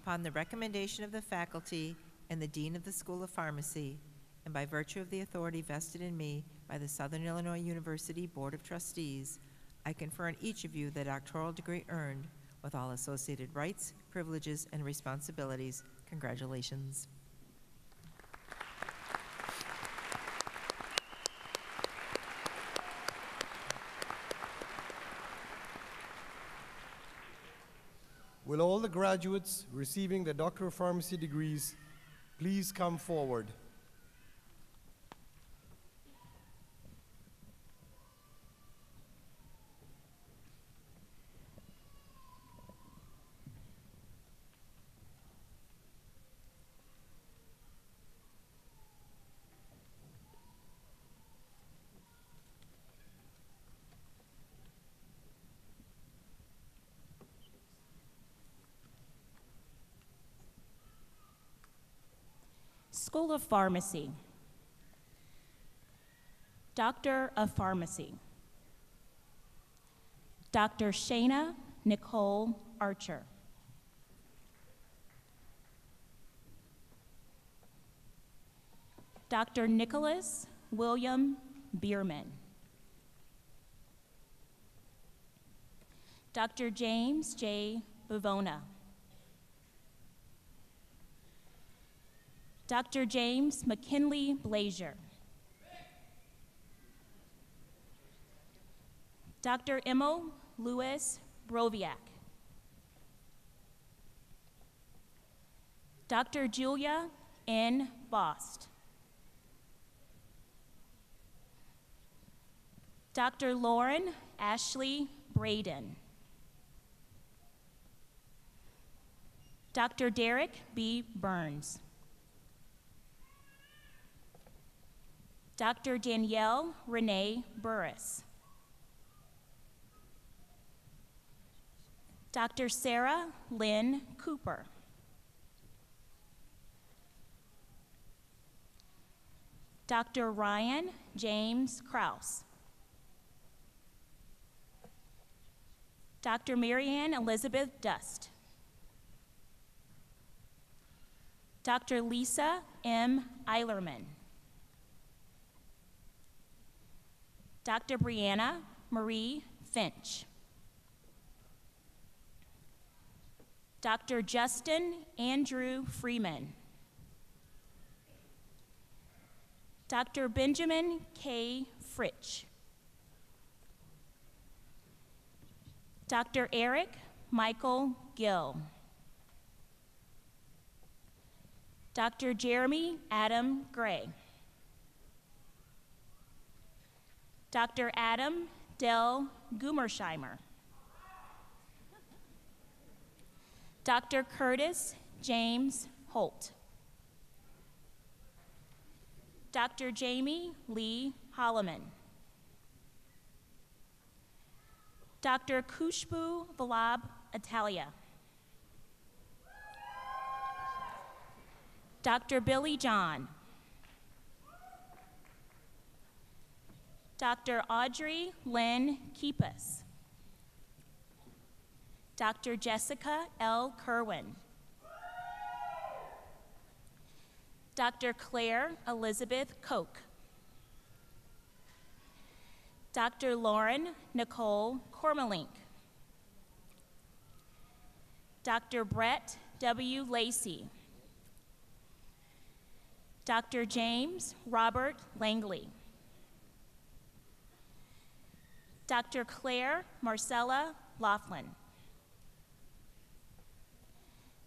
Upon the recommendation of the faculty and the Dean of the School of Pharmacy, and by virtue of the authority vested in me by the Southern Illinois University Board of Trustees, I confer on each of you the doctoral degree earned with all associated rights, privileges, and responsibilities. Congratulations. Will all the graduates receiving the Doctor of Pharmacy degrees please come forward? School of Pharmacy. Doctor of Pharmacy. Dr. Shana Nicole Archer. Dr. Nicholas William Beiermann. Dr. James J. Bavona. Dr. James McKinley Blazier. Dr. Emil Louis Broviak. Dr. Julia N. Bost. Dr. Lauren Ashley Braden. Dr. Derek B. Burns. Dr. Danielle Renee Burris. Dr. Sarah Lynn Cooper. Dr. Ryan James Kraus. Dr. Marianne Elizabeth Dust. Dr. Lisa M. Eilerman. Dr. Brianna Marie Finch. Dr. Justin Andrew Freeman. Dr. Benjamin K. Fritsch. Dr. Eric Michael Gill. Dr. Jeremy Adam Gray. Dr. Adam Del Gumersheimer. Dr. Curtis James Holt. Dr. Jamie Lee Holloman. Dr. Khushbu Valab Atalia. Dr. Billy John. Dr. Audrey Lynn Keepus. Dr. Jessica L. Kerwin. Dr. Claire Elizabeth Koch. Dr. Lauren Nicole Cormelink. Dr. Brett W. Lacey. Dr. James Robert Langley. Dr. Claire Marcella Laughlin.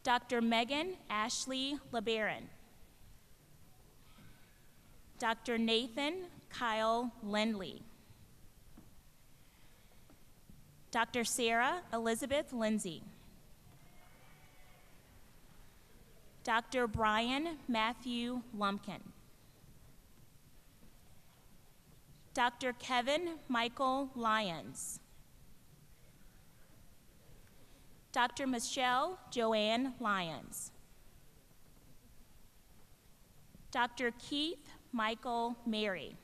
Dr. Megan Ashley LeBaron. Dr. Nathan Kyle Lindley. Dr. Sarah Elizabeth Lindsay. Dr. Brian Matthew Lumpkin. Dr. Kevin Michael Lyons. Dr. Michelle Joanne Lyons. Dr. Keith Michael Mary.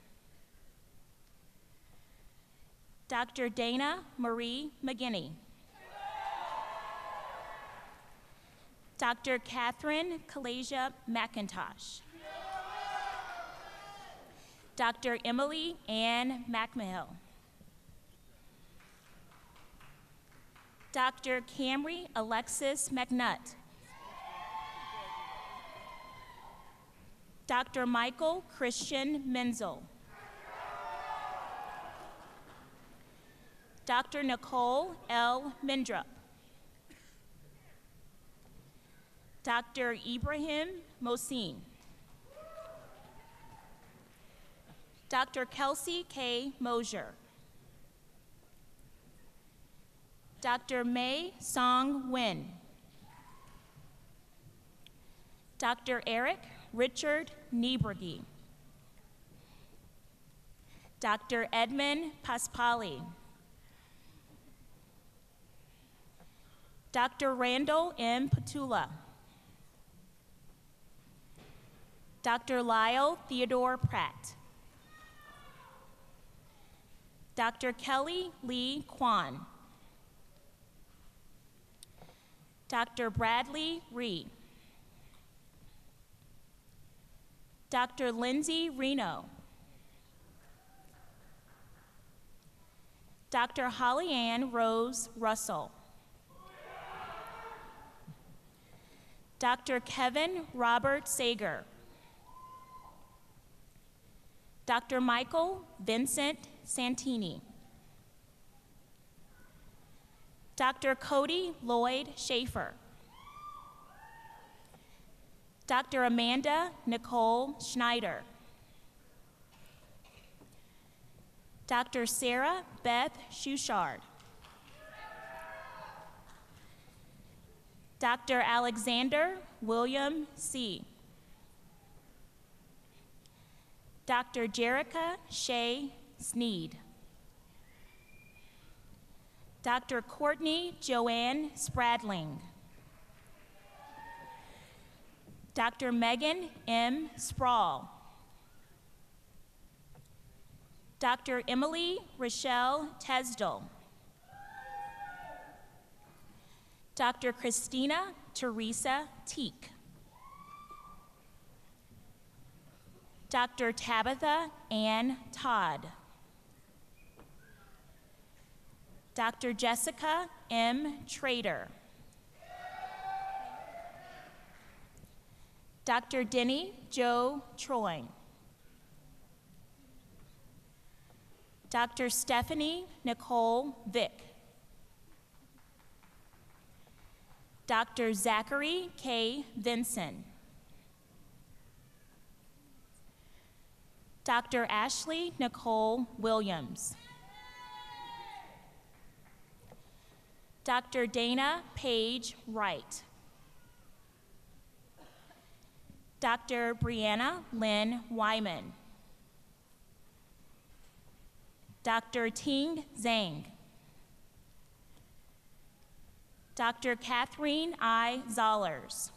Dr. Dana Marie McGinney. Dr. Catherine Calege McIntosh. Dr. Emily Ann McMahill. Dr. Camry Alexis McNutt. Dr. Michael Christian Menzel. Dr. Nicole L. Mindrup. Dr. Ibrahim Mohsin. Dr. Kelsey K. Mosier. Dr. Mei Song Nguyen. Dr. Eric Richard Nieberge. Dr. Edmund Paspali. Dr. Randall M. Petula. Dr. Lyle Theodore Pratt. Dr. Kelly Lee Kwan. Dr. Bradley Ree. Dr. Lindsay Reno. Dr. Holly Ann Rose Russell. Dr. Kevin Robert Sager. Dr. Michael Vincent Santini. Dr. Cody Lloyd Schaefer. Dr. Amanda Nicole Schneider. Dr. Sarah Beth Schuchard. Dr. Alexander William C. Dr. Jerica Shea Sneed. Dr. Courtney Joanne Spradling. Dr. Megan M. Sproul. Dr. Emily Rochelle Tesdall. Dr. Christina Teresa Teak. Dr. Tabitha Ann Todd. Dr. Jessica M. Trader. Dr. Denny Joe Troy. Dr. Stephanie Nicole Vick. Dr. Zachary K. Vinson. Dr. Ashley Nicole Williams. Dr. Dana Page Wright. Dr. Brianna Lynn Wyman. Dr. Ting Zhang. Dr. Catherine I. Zollers.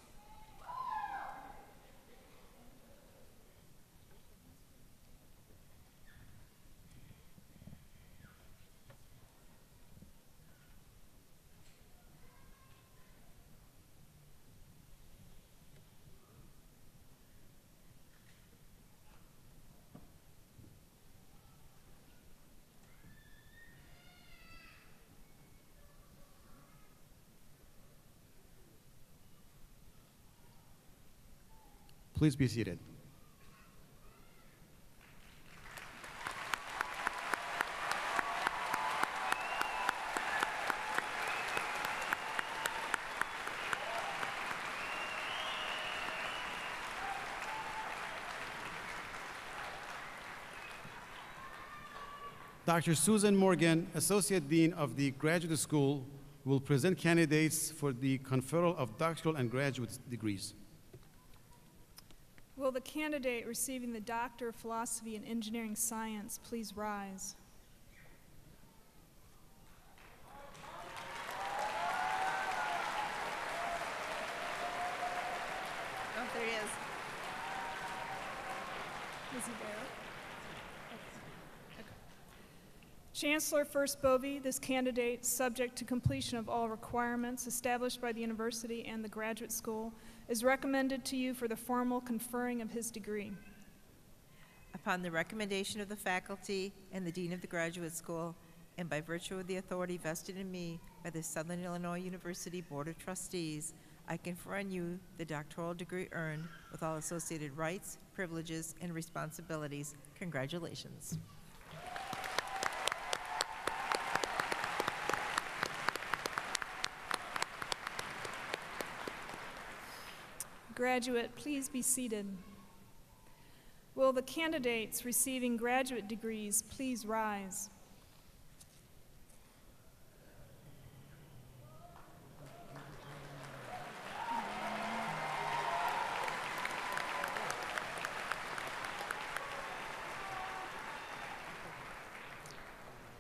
Please be seated. Dr. Susan Morgan, Associate Dean of the Graduate School, will present candidates for the conferral of doctoral and graduate degrees. Will the candidate receiving the Doctor of Philosophy in Engineering Science please rise? Oh, there he is. Is he there? Okay. Chancellor Furst-Bowe, this candidate, subject to completion of all requirements established by the university and the graduate school, is recommended to you for the formal conferring of his degree. Upon the recommendation of the faculty and the Dean of the Graduate School, and by virtue of the authority vested in me by the Southern Illinois University Board of Trustees, I confer on you the doctoral degree earned with all associated rights, privileges, and responsibilities. Congratulations. Graduate, please be seated. Will the candidates receiving graduate degrees please rise?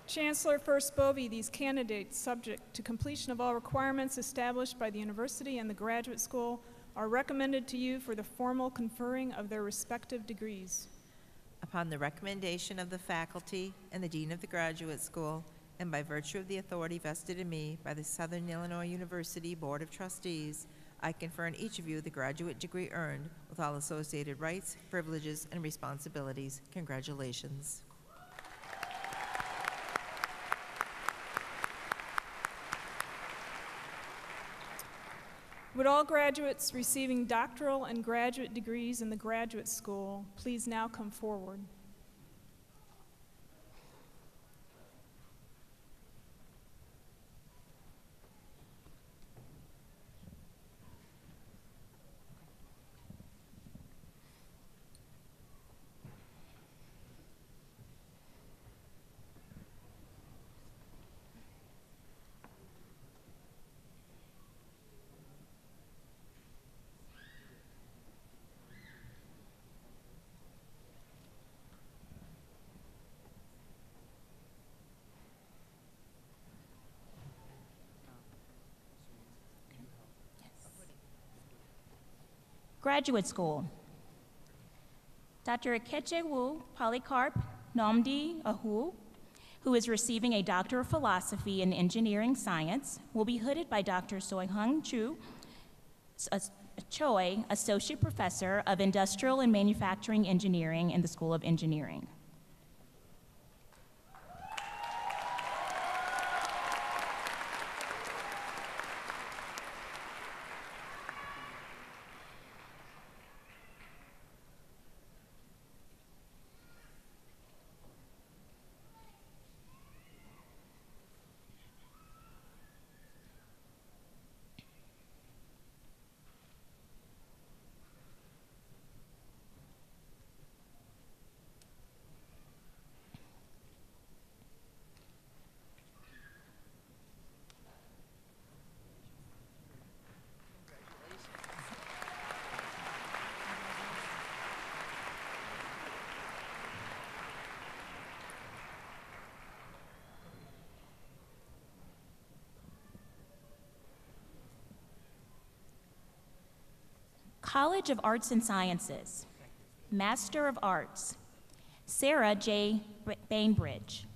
Chancellor Furst-Bowe, these candidates, subject to completion of all requirements established by the university and the graduate school, are recommended to you for the formal conferring of their respective degrees. Upon the recommendation of the faculty and the Dean of the Graduate School, and by virtue of the authority vested in me by the Southern Illinois University Board of Trustees, I confer on each of you the graduate degree earned with all associated rights, privileges, and responsibilities. Congratulations. Would all graduates receiving doctoral and graduate degrees in the graduate school please now come forward? Graduate School. Dr. Ikechewu Polycarp Nomdi Ahu, who is receiving a Doctor of Philosophy in Engineering Science, will be hooded by Dr. Soihung Choi, Associate Professor of Industrial and Manufacturing Engineering in the School of Engineering. College of Arts and Sciences, Master of Arts, Sarah J. Bainbridge,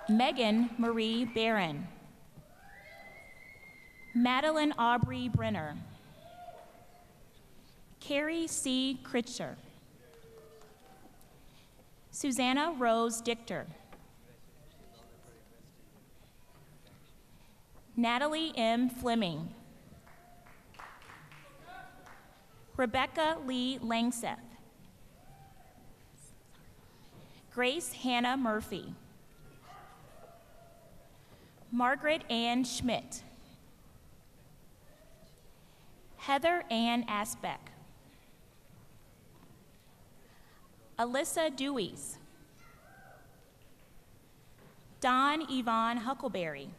Megan Marie Barron, Madeline Aubrey Brenner, Carrie C. Critcher, Susanna Rose Dichter, Natalie M. Fleming, Rebecca Lee Langseth, Grace Hannah Murphy, Margaret Ann Schmidt, Heather Ann Asbeck, Alyssa Deweys, Don Yvonne Huckleberry,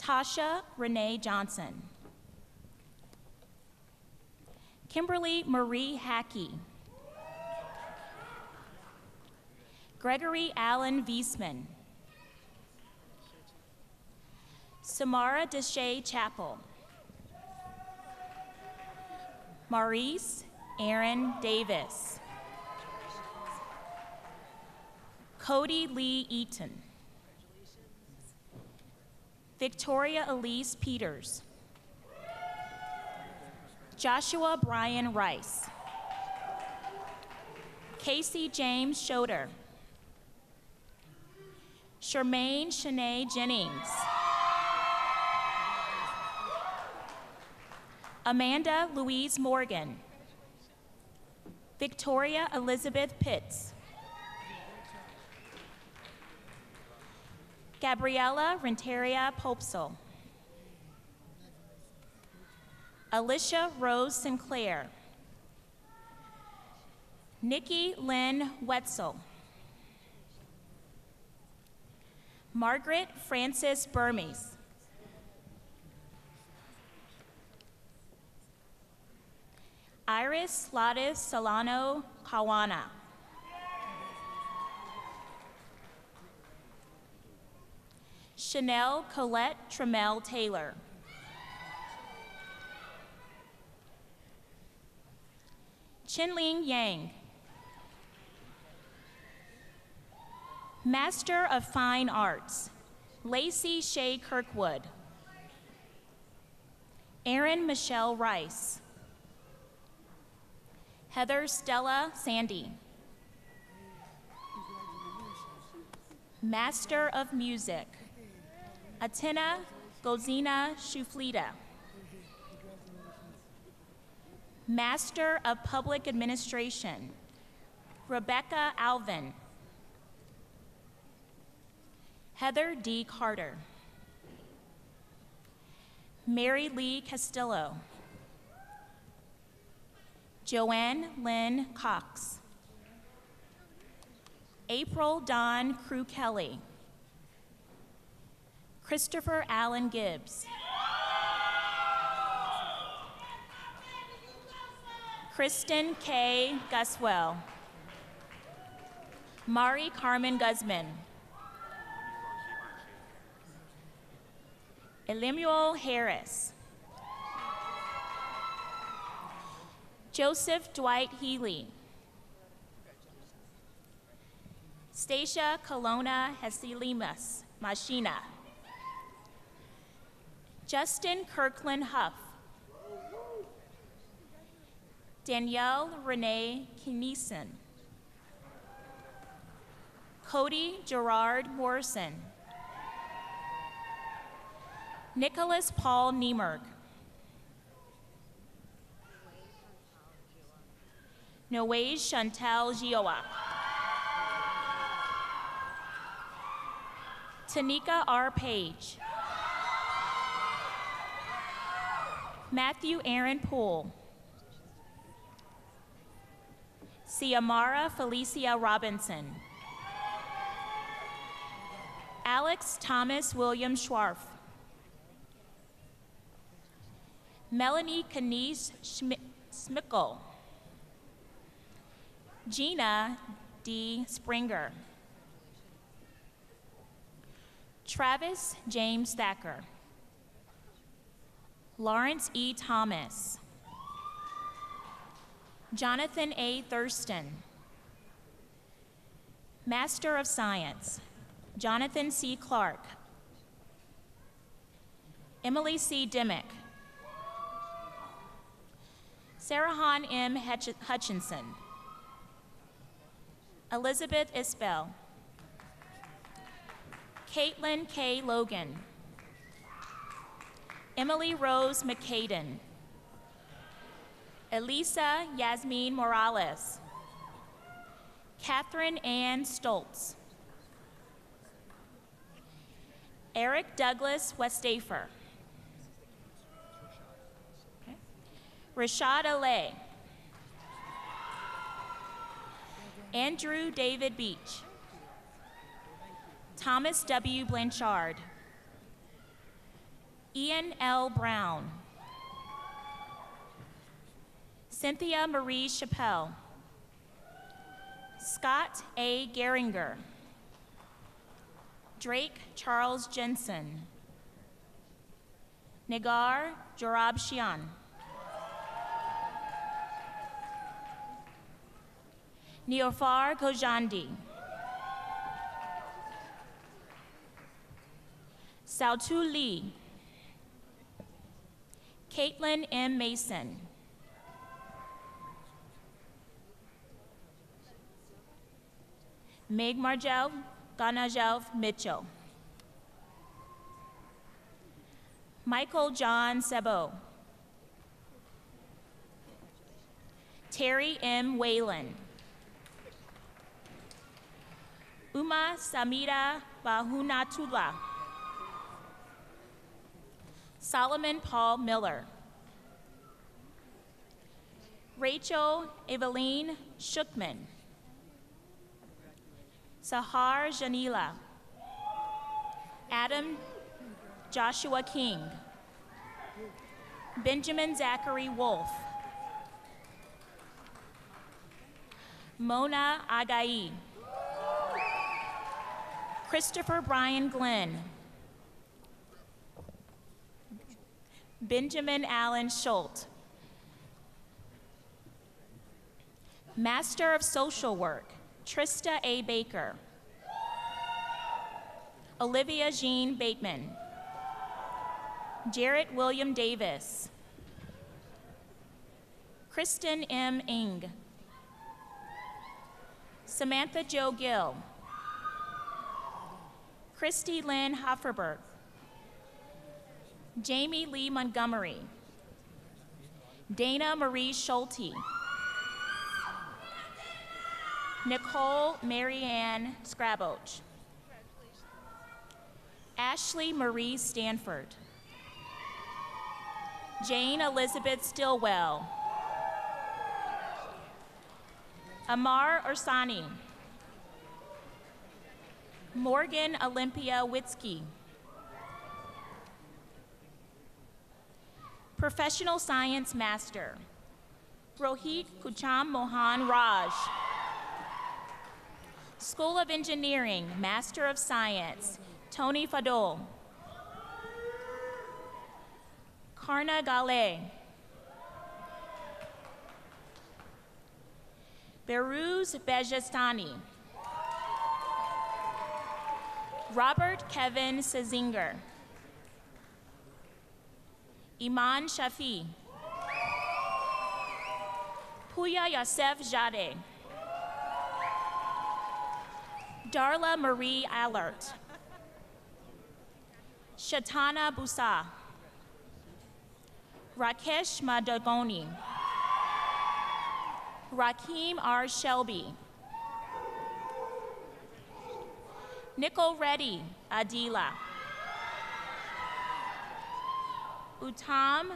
Tasha Renee Johnson, Kimberly Marie Hackey, Gregory Allen Viesman, Samara Deshay Chappell, Maurice Aaron Davis, Cody Lee Eaton, Victoria Elise Peters, Joshua Brian Rice, Casey James Schroeder, Charmaine Shanae Jennings, Amanda Louise Morgan, Victoria Elizabeth Pitts, Gabriella Renteria Popesel, Alicia Rose Sinclair, Nikki Lynn Wetzel, Margaret Frances Burmese, Iris Latis Solano Kawana, Chanel Colette Trammell Taylor, Chinling Yang, Master of Fine Arts, Lacey Shea Kirkwood, Erin Michelle Rice, Heather Stella Sandy, Master of Music, Atina Gozina Shuflita, Master of Public Administration, Rebecca Alvin, Heather D. Carter, Mary Lee Castillo, Joanne Lynn Cox, April Dawn Crew Kelly, Christopher Allen Gibbs, Kristen K. Guswell, Mari Carmen Guzman, Elimuel Harris, Joseph Dwight Healy. Stacia Colonna Hasilimas Machina. Justin Kirkland Huff. Danielle Renee Kineson. Cody Gerard Morrison. Nicholas Paul Niemerg. Noe Chantal Gioa. Tanika R. Page. Matthew Aaron Poole. Ciamara Felicia Robinson. Alex Thomas William Schwarf. Melanie Kenise Schmickel. Gina D. Springer. Travis James Thacker. Lawrence E. Thomas. Jonathan A. Thurston. Master of Science, Jonathan C. Clark. Emily C. Dimmick. Sarahan M. Hutchinson. Elizabeth Isbell. Caitlin K. Logan. Emily Rose McCaden. Elisa Yasmin Morales. Catherine Ann Stoltz. Eric Douglas Westafer. Okay. Rashad Alay. Andrew David Beach. Thomas W. Blanchard. Ian L. Brown. Cynthia Marie Chappelle. Scott A. Geringer. Drake Charles Jensen. Nagar Jorab Shian. Neofar Kojandi. Sautu Lee. Caitlin M. Mason. Meg Margel Ganajev Mitchell. Michael John Sebo. Terry M. Whalen. Uma Samira Bahunatula. Solomon Paul Miller. Rachel Eveline Shookman. Sahar Janila. Adam Joshua King. Benjamin Zachary Wolf. Mona Agai. Christopher Brian Glenn. Benjamin Allen Schultz. Master of Social Work, Trista A. Baker. Olivia Jean Bateman. Jarrett William Davis. Kristen M. Ing. Samantha Jo Gill. Christy Lynn Hofferberg. Jamie Lee Montgomery. Dana Marie Schulte. Nicole Marianne Scraboch. Ashley Marie Stanford. Jane Elizabeth Stillwell. Amar Ursani. Morgan Olympia Witzke. Professional Science Master, Rohit Kucham Mohan Raj. School of Engineering, Master of Science, Tony Fadol. Karna Gale. Beruz Bejestani. Robert Kevin Sazinger. Iman Shafi. Puya Yosef Jade. Darla Marie Allert. Shatana Busa. Rakesh Madagoni. Rakim R. Shelby. Nicole Reddy Adila. Uttam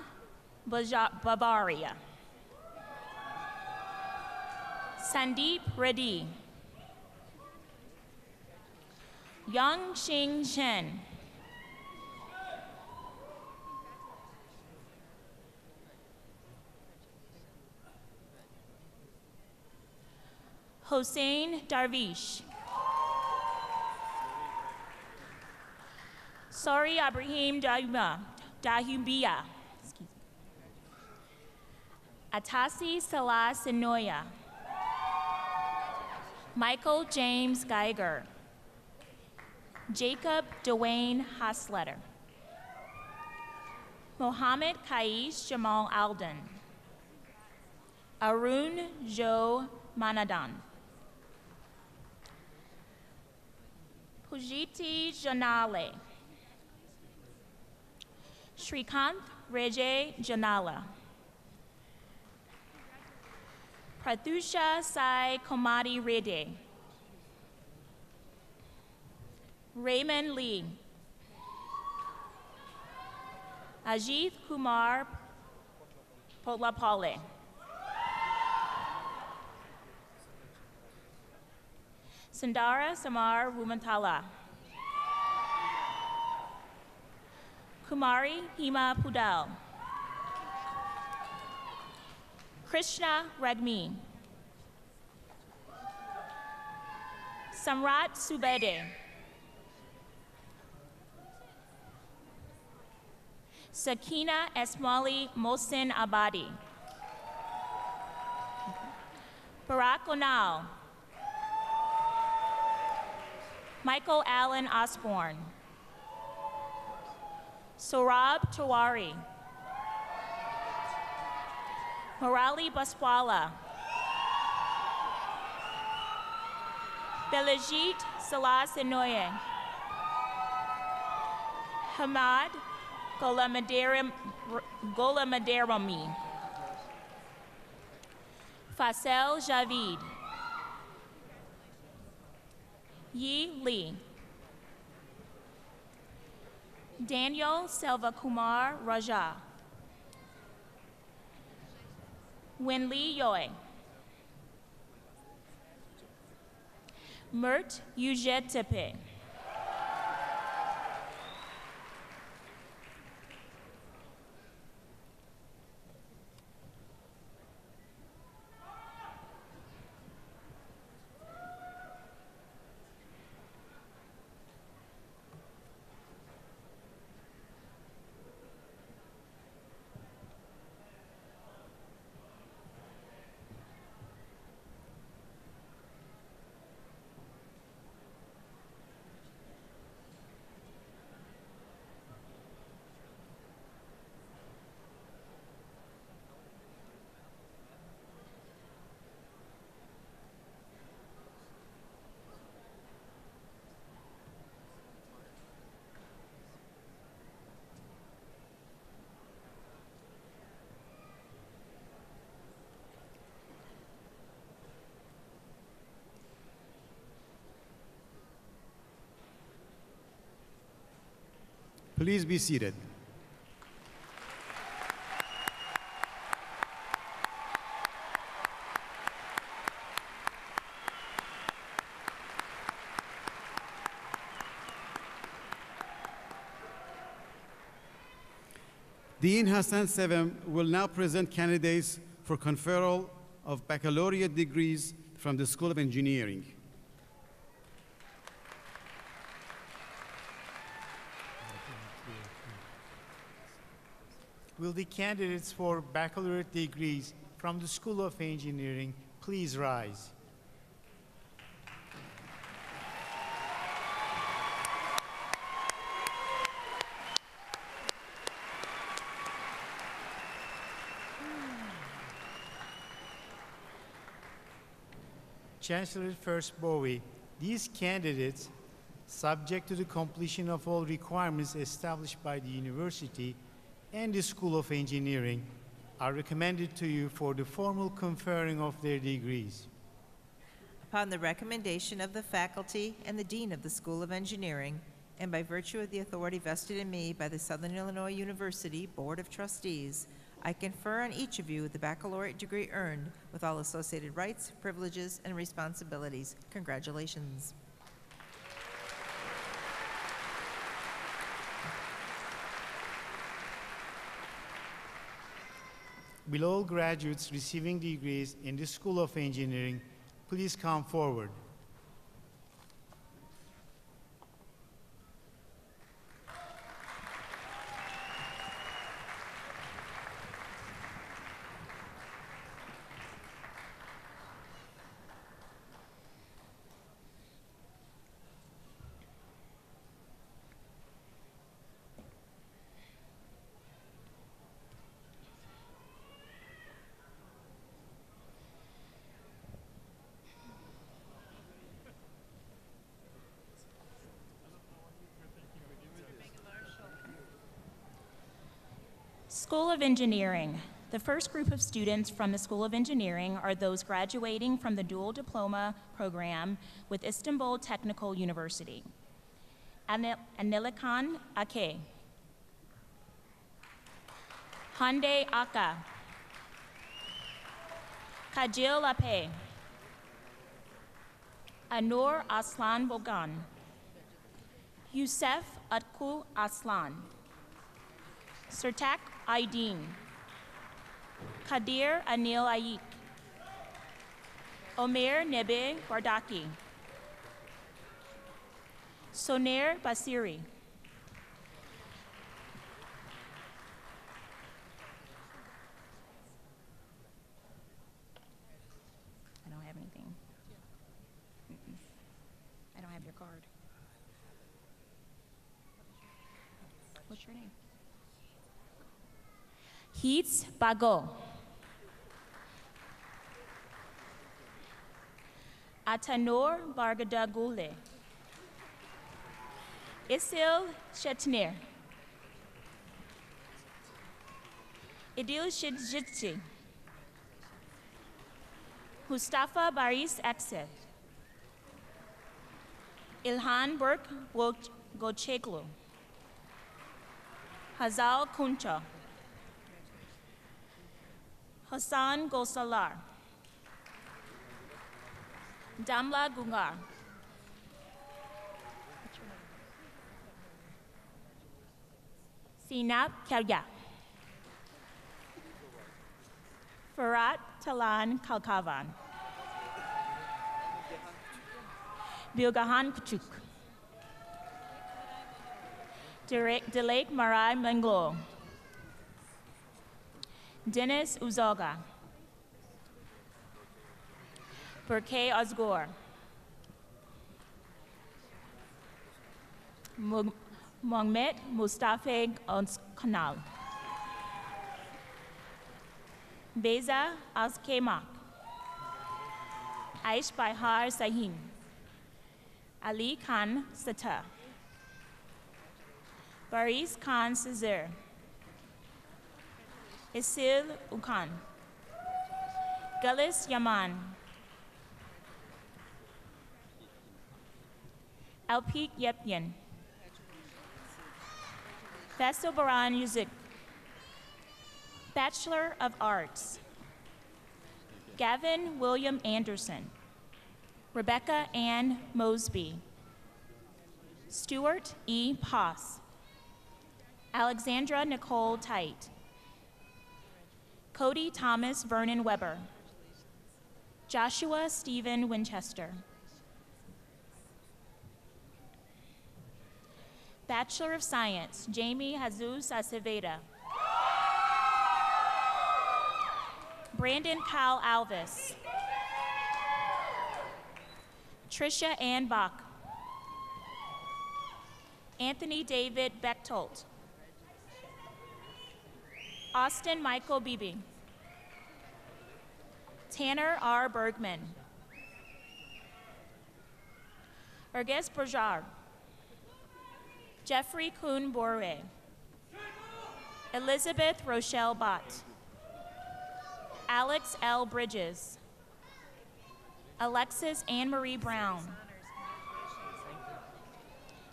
Bavaria. Sandeep Reddy. Yang Xing Chen. Hossein Darvish. Sorry Ibrahim Dahubia. Atasi Salah Sinoya. Michael James Geiger. Jacob Dwayne Hasletter. Mohammed Kaish Jamal Alden. Arun Jo Manadan. Pujiti Janale. Srikanth Rejay Janala. Prathusha Sai Komadi Rede. Raymond Lee. Ajit Kumar Potlapale. Sundara Samar Wumantala. Kumari Hima Pudal. Krishna Ragmi. Samrat Subede. Sakina Esmali Mohsin Abadi. Barack Onal. Michael Allen Osborne. Sorab Tawari. Morali Baswala. Belajit Salah Senoye. Hamad Golamaderami. Fasel Javid. Yi Lee. Daniel Selvakumar Raja. Wenli Yoy. Mert Ujetepe. Please be seated. Dean Hassan Sevem will now present candidates for conferral of baccalaureate degrees from the School of Engineering. Will the candidates for baccalaureate degrees from the School of Engineering Please rise. Chancellor Furst-Bowe, these candidates, subject to the completion of all requirements established by the university and the School of Engineering, are recommended to you for the formal conferring of their degrees. Upon the recommendation of the faculty and the Dean of the School of Engineering, and by virtue of the authority vested in me by the Southern Illinois University Board of Trustees, I confer on each of you the baccalaureate degree earned with all associated rights, privileges, and responsibilities. Congratulations. Will all graduates receiving degrees in the School of Engineering please come forward? School of Engineering. The first group of students from the School of Engineering are those graduating from the dual diploma program with Istanbul Technical University. Anilikan Ake, Hande Aka, Kajil Lape, Anur Aslan Bogan, Youssef Atku Aslan, Sertak Aydin, Kadir Anil Ayik, Omer Nebe Bardaki, Sonair Basiri, I don't have anything. I don't have your card. What's your name? Heats Bago, Atanor Bargadagule, Isil Shetnir, Idil Shidjitsi, Mustafa Baris Exit, Ilhan Burk Gocheglu, Hazal Kuncha, Hassan Gosalar, Damla Gungar, Sinap Kerga, Farat Talan Kalkavan, Bilgahan Kuchuk, Delek Marai Menglo, Dennis Uzoga, Burke Osgor, Mohamed Mustafa Kanal, Beza Azkemak, Aish Bahar Sahin, Ali Khan Sata, Baris Khan Cesar, Isil Ukan, Galis Yaman, Alpik Yepyan, Faisal Baran Yuzik, Bachelor of Arts, Gavin William Anderson, Rebecca Ann Mosby, Stuart E. Poss, Alexandra Nicole Tite, Cody Thomas Vernon Weber, Joshua Stephen Winchester, Bachelor of Science, Jamie Jesus Aceveda, Brandon Kyle Alvis, Tricia Ann Bach. Anthony David Bechtold. Austin Michael Beebe. Tanner R. Bergman. Erges Berjar. Jeffrey Kuhn Borwe. Elizabeth Rochelle Bott. Alex L. Bridges. Alexis Anne Marie Brown.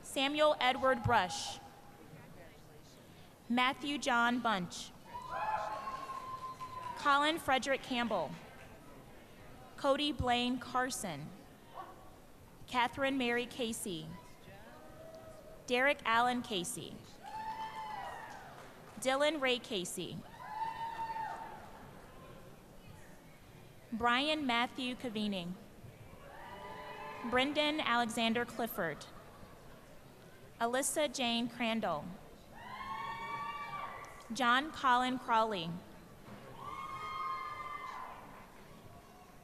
Samuel Edward Brush. Matthew John Bunch. Colin Frederick Campbell. Cody Blaine Carson. Catherine Mary Casey. Derek Allen Casey. Dylan Ray Casey. Brian Matthew Cavining. Brendan Alexander Clifford. Alyssa Jane Crandall. John Colin Crawley.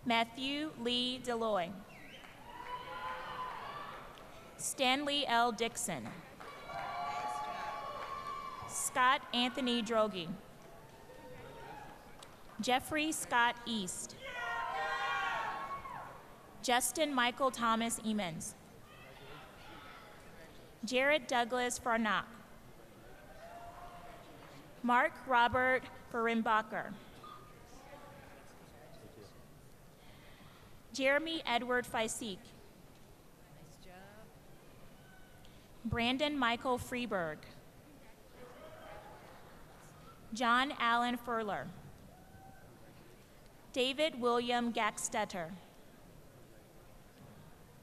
Matthew Lee Deloy. Stanley L. Dixon. Scott Anthony Drogi. Jeffrey Scott East. Justin Michael Thomas Emens. Jared Douglas Farnock. Mark Robert Berimbacher. Jeremy Edward Feisik. Brandon Michael Freeberg. John Allen Furler. David William Gackstetter.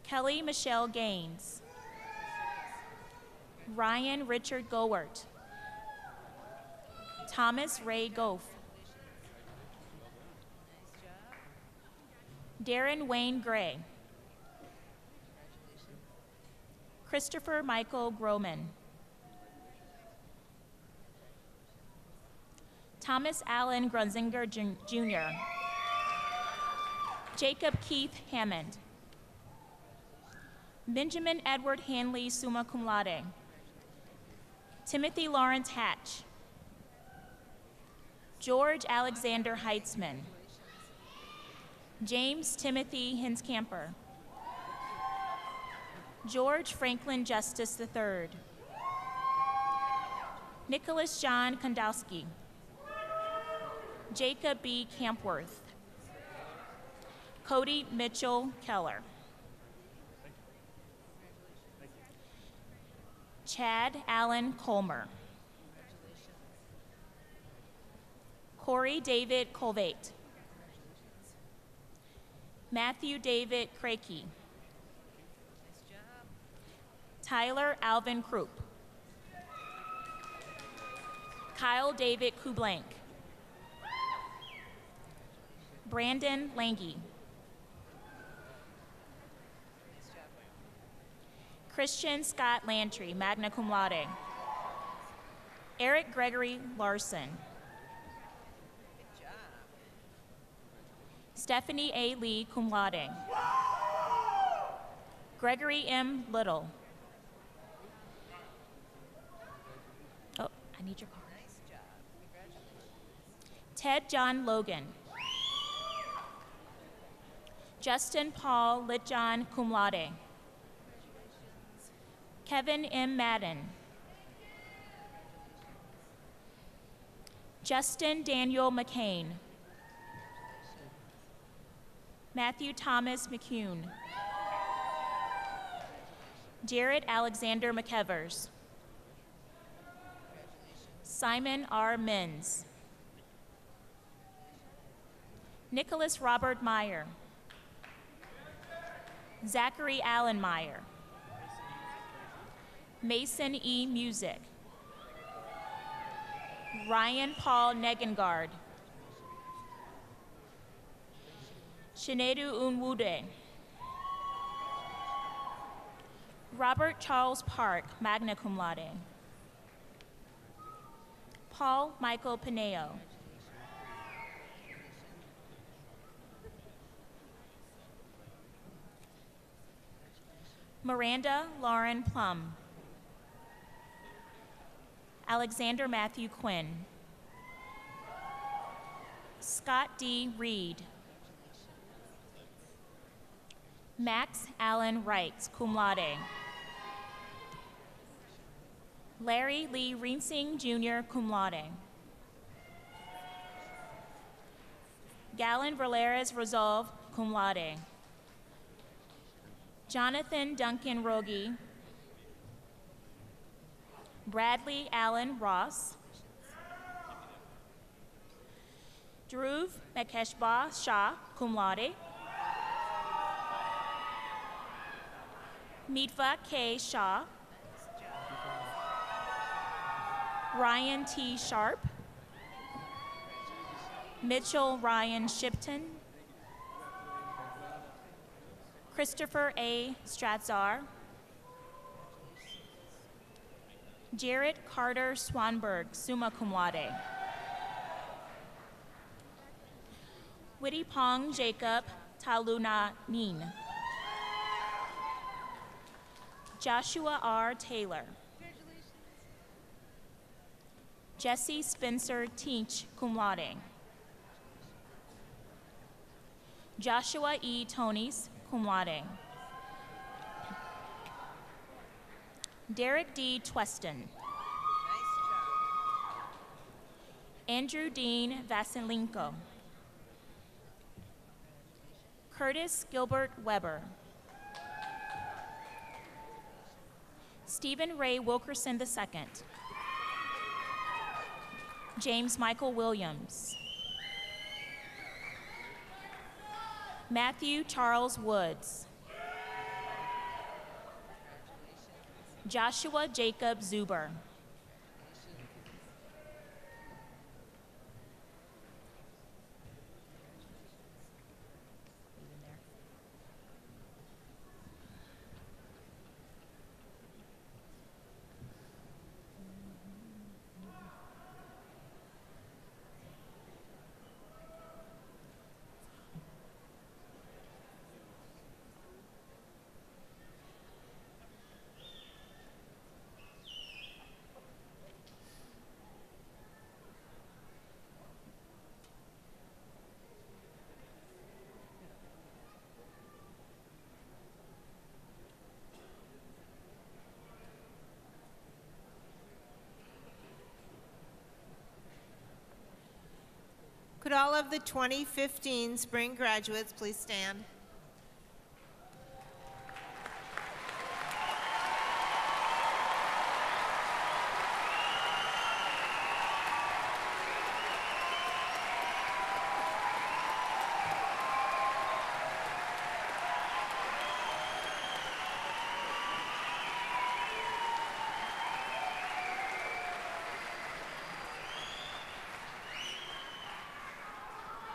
Kelly Michelle Gaines. Ryan Richard Gowert. Thomas Ray Goff. Darren Wayne Gray. Christopher Michael Groman. Thomas Allen Grunzinger Jr. Jacob Keith Hammond. Benjamin Edward Hanley, summa cum laude. Timothy Lawrence Hatch. George Alexander Heitzman. James Timothy Hinskamper. George Franklin Justice III. Nicholas John Kondowski. Jacob B. Campworth. Cody Mitchell Keller. Chad Allen Colmer. Corey David Colvate. Matthew David Crakey. Tyler Alvin Krupp. Kyle David Kublank. Brandon Lange. Christian Scott Lantry, magna cum laude. Eric Gregory Larson. Stephanie A. Lee, cum laude. Gregory M. Little. Oh, I need your card. Nice job. Congratulations. Ted John Logan. Justin Paul Litjohn, cum laude. Kevin M. Madden. Justin Daniel McCain. Matthew Thomas McCune. Jared Alexander McEvers. Simon R. Menz. Nicholas Robert Meyer. Zachary Allen Meyer. Mason E. Music. Ryan Paul Negengard. Shinedu Unwude. Robert Charles Park, magna cum laude. Paul Michael Pineo. Miranda Lauren Plum. Alexander Matthew Quinn. Scott D. Reed. Max Allen Wright, cum laude. Larry Lee Riensing, Jr., cum laude. Galen Valera's Resolve, cum laude. Jonathan Duncan Rogi. Bradley Allen Ross. Dhruv Makeshba Shah, cum laude. Mitva K. Shah. Ryan T. Sharp. Mitchell Ryan Shipton. Christopher A. Stratzar. Jarrett Carter Swanberg, summa cum laude. Wittipong Jacob Taluna Nin. Joshua R. Taylor. Jesse Spencer Teach, cum laude. Joshua E. Tonys, cum laude. Derek D. Tweston. Andrew Dean Vasilenko. Curtis Gilbert Weber. Stephen Ray Wilkerson II. James Michael Williams. Matthew Charles Woods. Joshua Jacob Zuber. Could all of the 2015 spring graduates please stand?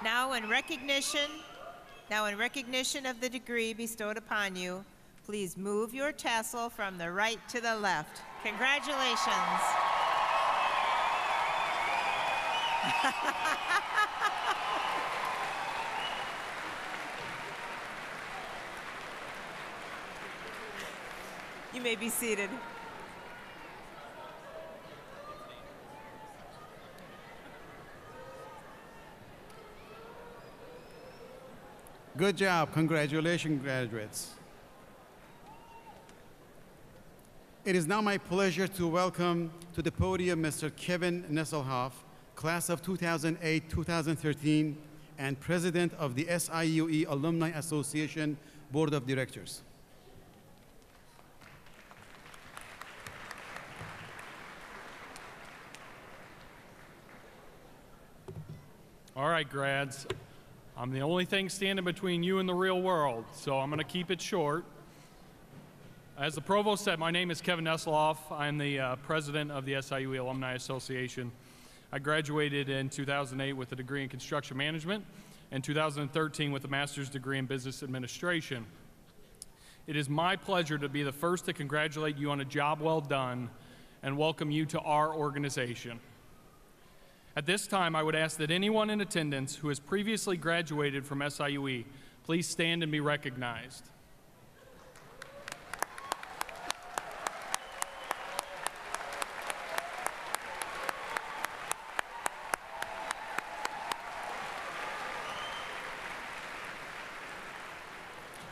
Now in recognition of the degree bestowed upon you, please move your tassel from the right to the left. Congratulations. You may be seated. Good job. Congratulations, graduates. It is now my pleasure to welcome to the podium Mr. Kevin Nesselhoff, class of 2008-2013, and president of the SIUE Alumni Association Board of Directors. All right, grads. I'm the only thing standing between you and the real world, so I'm going to keep it short. As the provost said, my name is Kevin Nesselhoff. I'm the president of the SIUE Alumni Association. I graduated in 2008 with a degree in construction management and 2013 with a master's degree in business administration. It is my pleasure to be the first to congratulate you on a job well done and welcome you to our organization. At this time, I would ask that anyone in attendance who has previously graduated from SIUE, please stand and be recognized.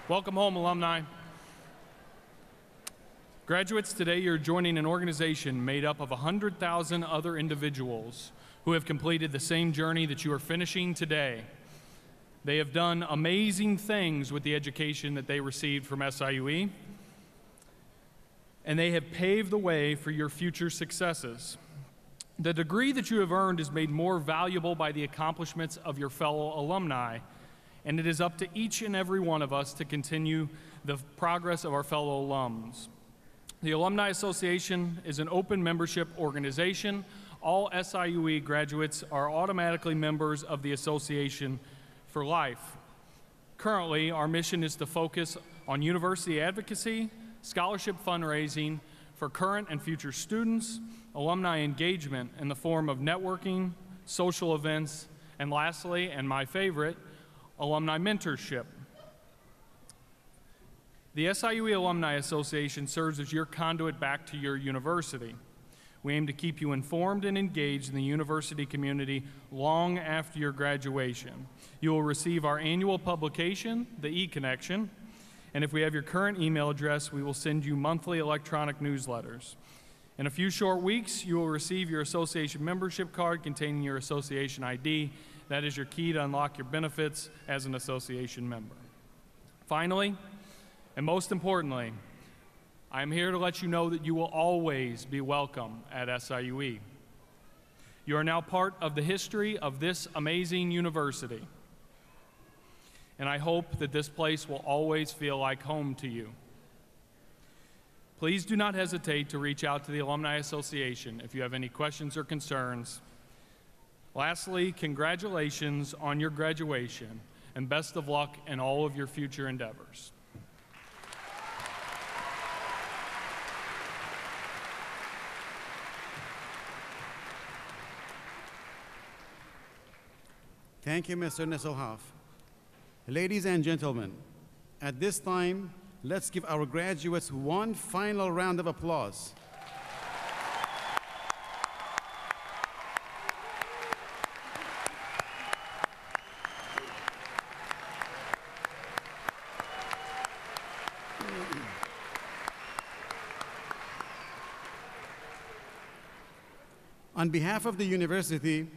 Welcome home, alumni. Graduates, today you're joining an organization made up of 100,000 other individuals who have completed the same journey that you are finishing today. They have done amazing things with the education that they received from SIUE, and they have paved the way for your future successes. The degree that you have earned is made more valuable by the accomplishments of your fellow alumni, and it is up to each and every one of us to continue the progress of our fellow alums. The Alumni Association is an open membership organization. All SIUE graduates are automatically members of the association for life. Currently, our mission is to focus on university advocacy, scholarship fundraising for current and future students, alumni engagement in the form of networking, social events, and lastly, and my favorite, alumni mentorship. The SIUE Alumni Association serves as your conduit back to your university. We aim to keep you informed and engaged in the university community long after your graduation. You will receive our annual publication, the E-Connection, and if we have your current email address, we will send you monthly electronic newsletters. In a few short weeks, you will receive your association membership card containing your association ID. That is your key to unlock your benefits as an association member. Finally, and most importantly, I am here to let you know that you will always be welcome at SIUE. You are now part of the history of this amazing university, and I hope that this place will always feel like home to you. Please do not hesitate to reach out to the Alumni Association if you have any questions or concerns. Lastly, congratulations on your graduation, and best of luck in all of your future endeavors. Thank you, Mr. Nesselhoff. Ladies and gentlemen, at this time, let's give our graduates one final round of applause. On behalf of the university,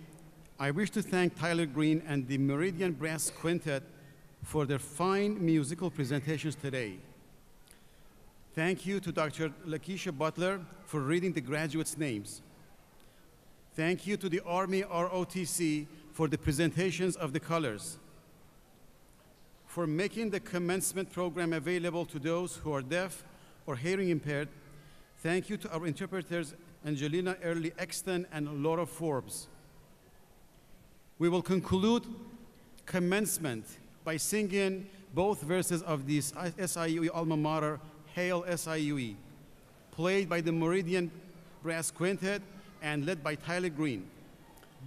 I wish to thank Tyler Green and the Meridian Brass Quintet for their fine musical presentations today. Thank you to Dr. Lakeisha Butler for reading the graduates' names. Thank you to the Army ROTC for the presentations of the colors, for making the commencement program available to those who are deaf or hearing impaired. Thank you to our interpreters, Angelina Early Exton and Laura Forbes. We will conclude commencement by singing both verses of the SIUE alma mater, Hail SIUE, played by the Meridian Brass Quintet and led by Tyler Green.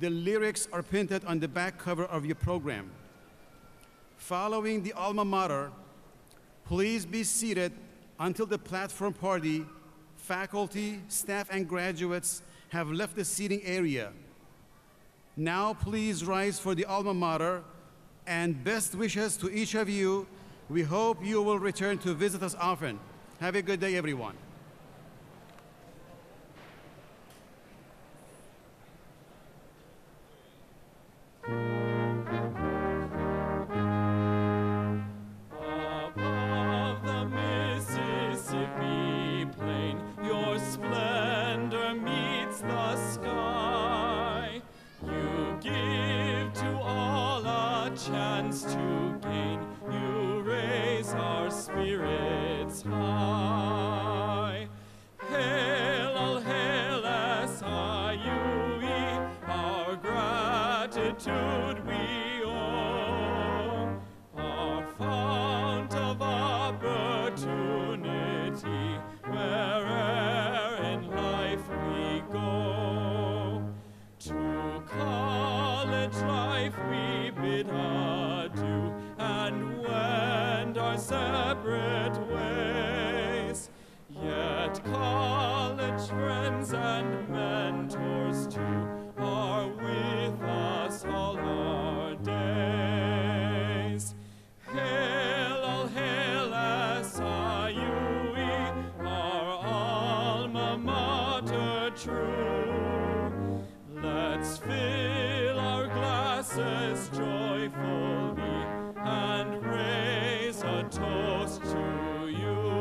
The lyrics are printed on the back cover of your program. Following the alma mater, please be seated until the platform party, faculty, staff, and graduates have left the seating area. Now please rise for the alma mater, and best wishes to each of you. We hope you will return to visit us often. Have a good day, everyone. Above the Mississippi plain, your splendor meets the sky. You give to all a chance to gain. You raise our spirits high. Hail, hail, SIUE, our gratitude we owe. Our fount of opportunity, where'er in life we go. To college life we bid adieu, and wend our separate ways. Yet college friends and mentors too are with us all our days. Hail, hail, toast to you.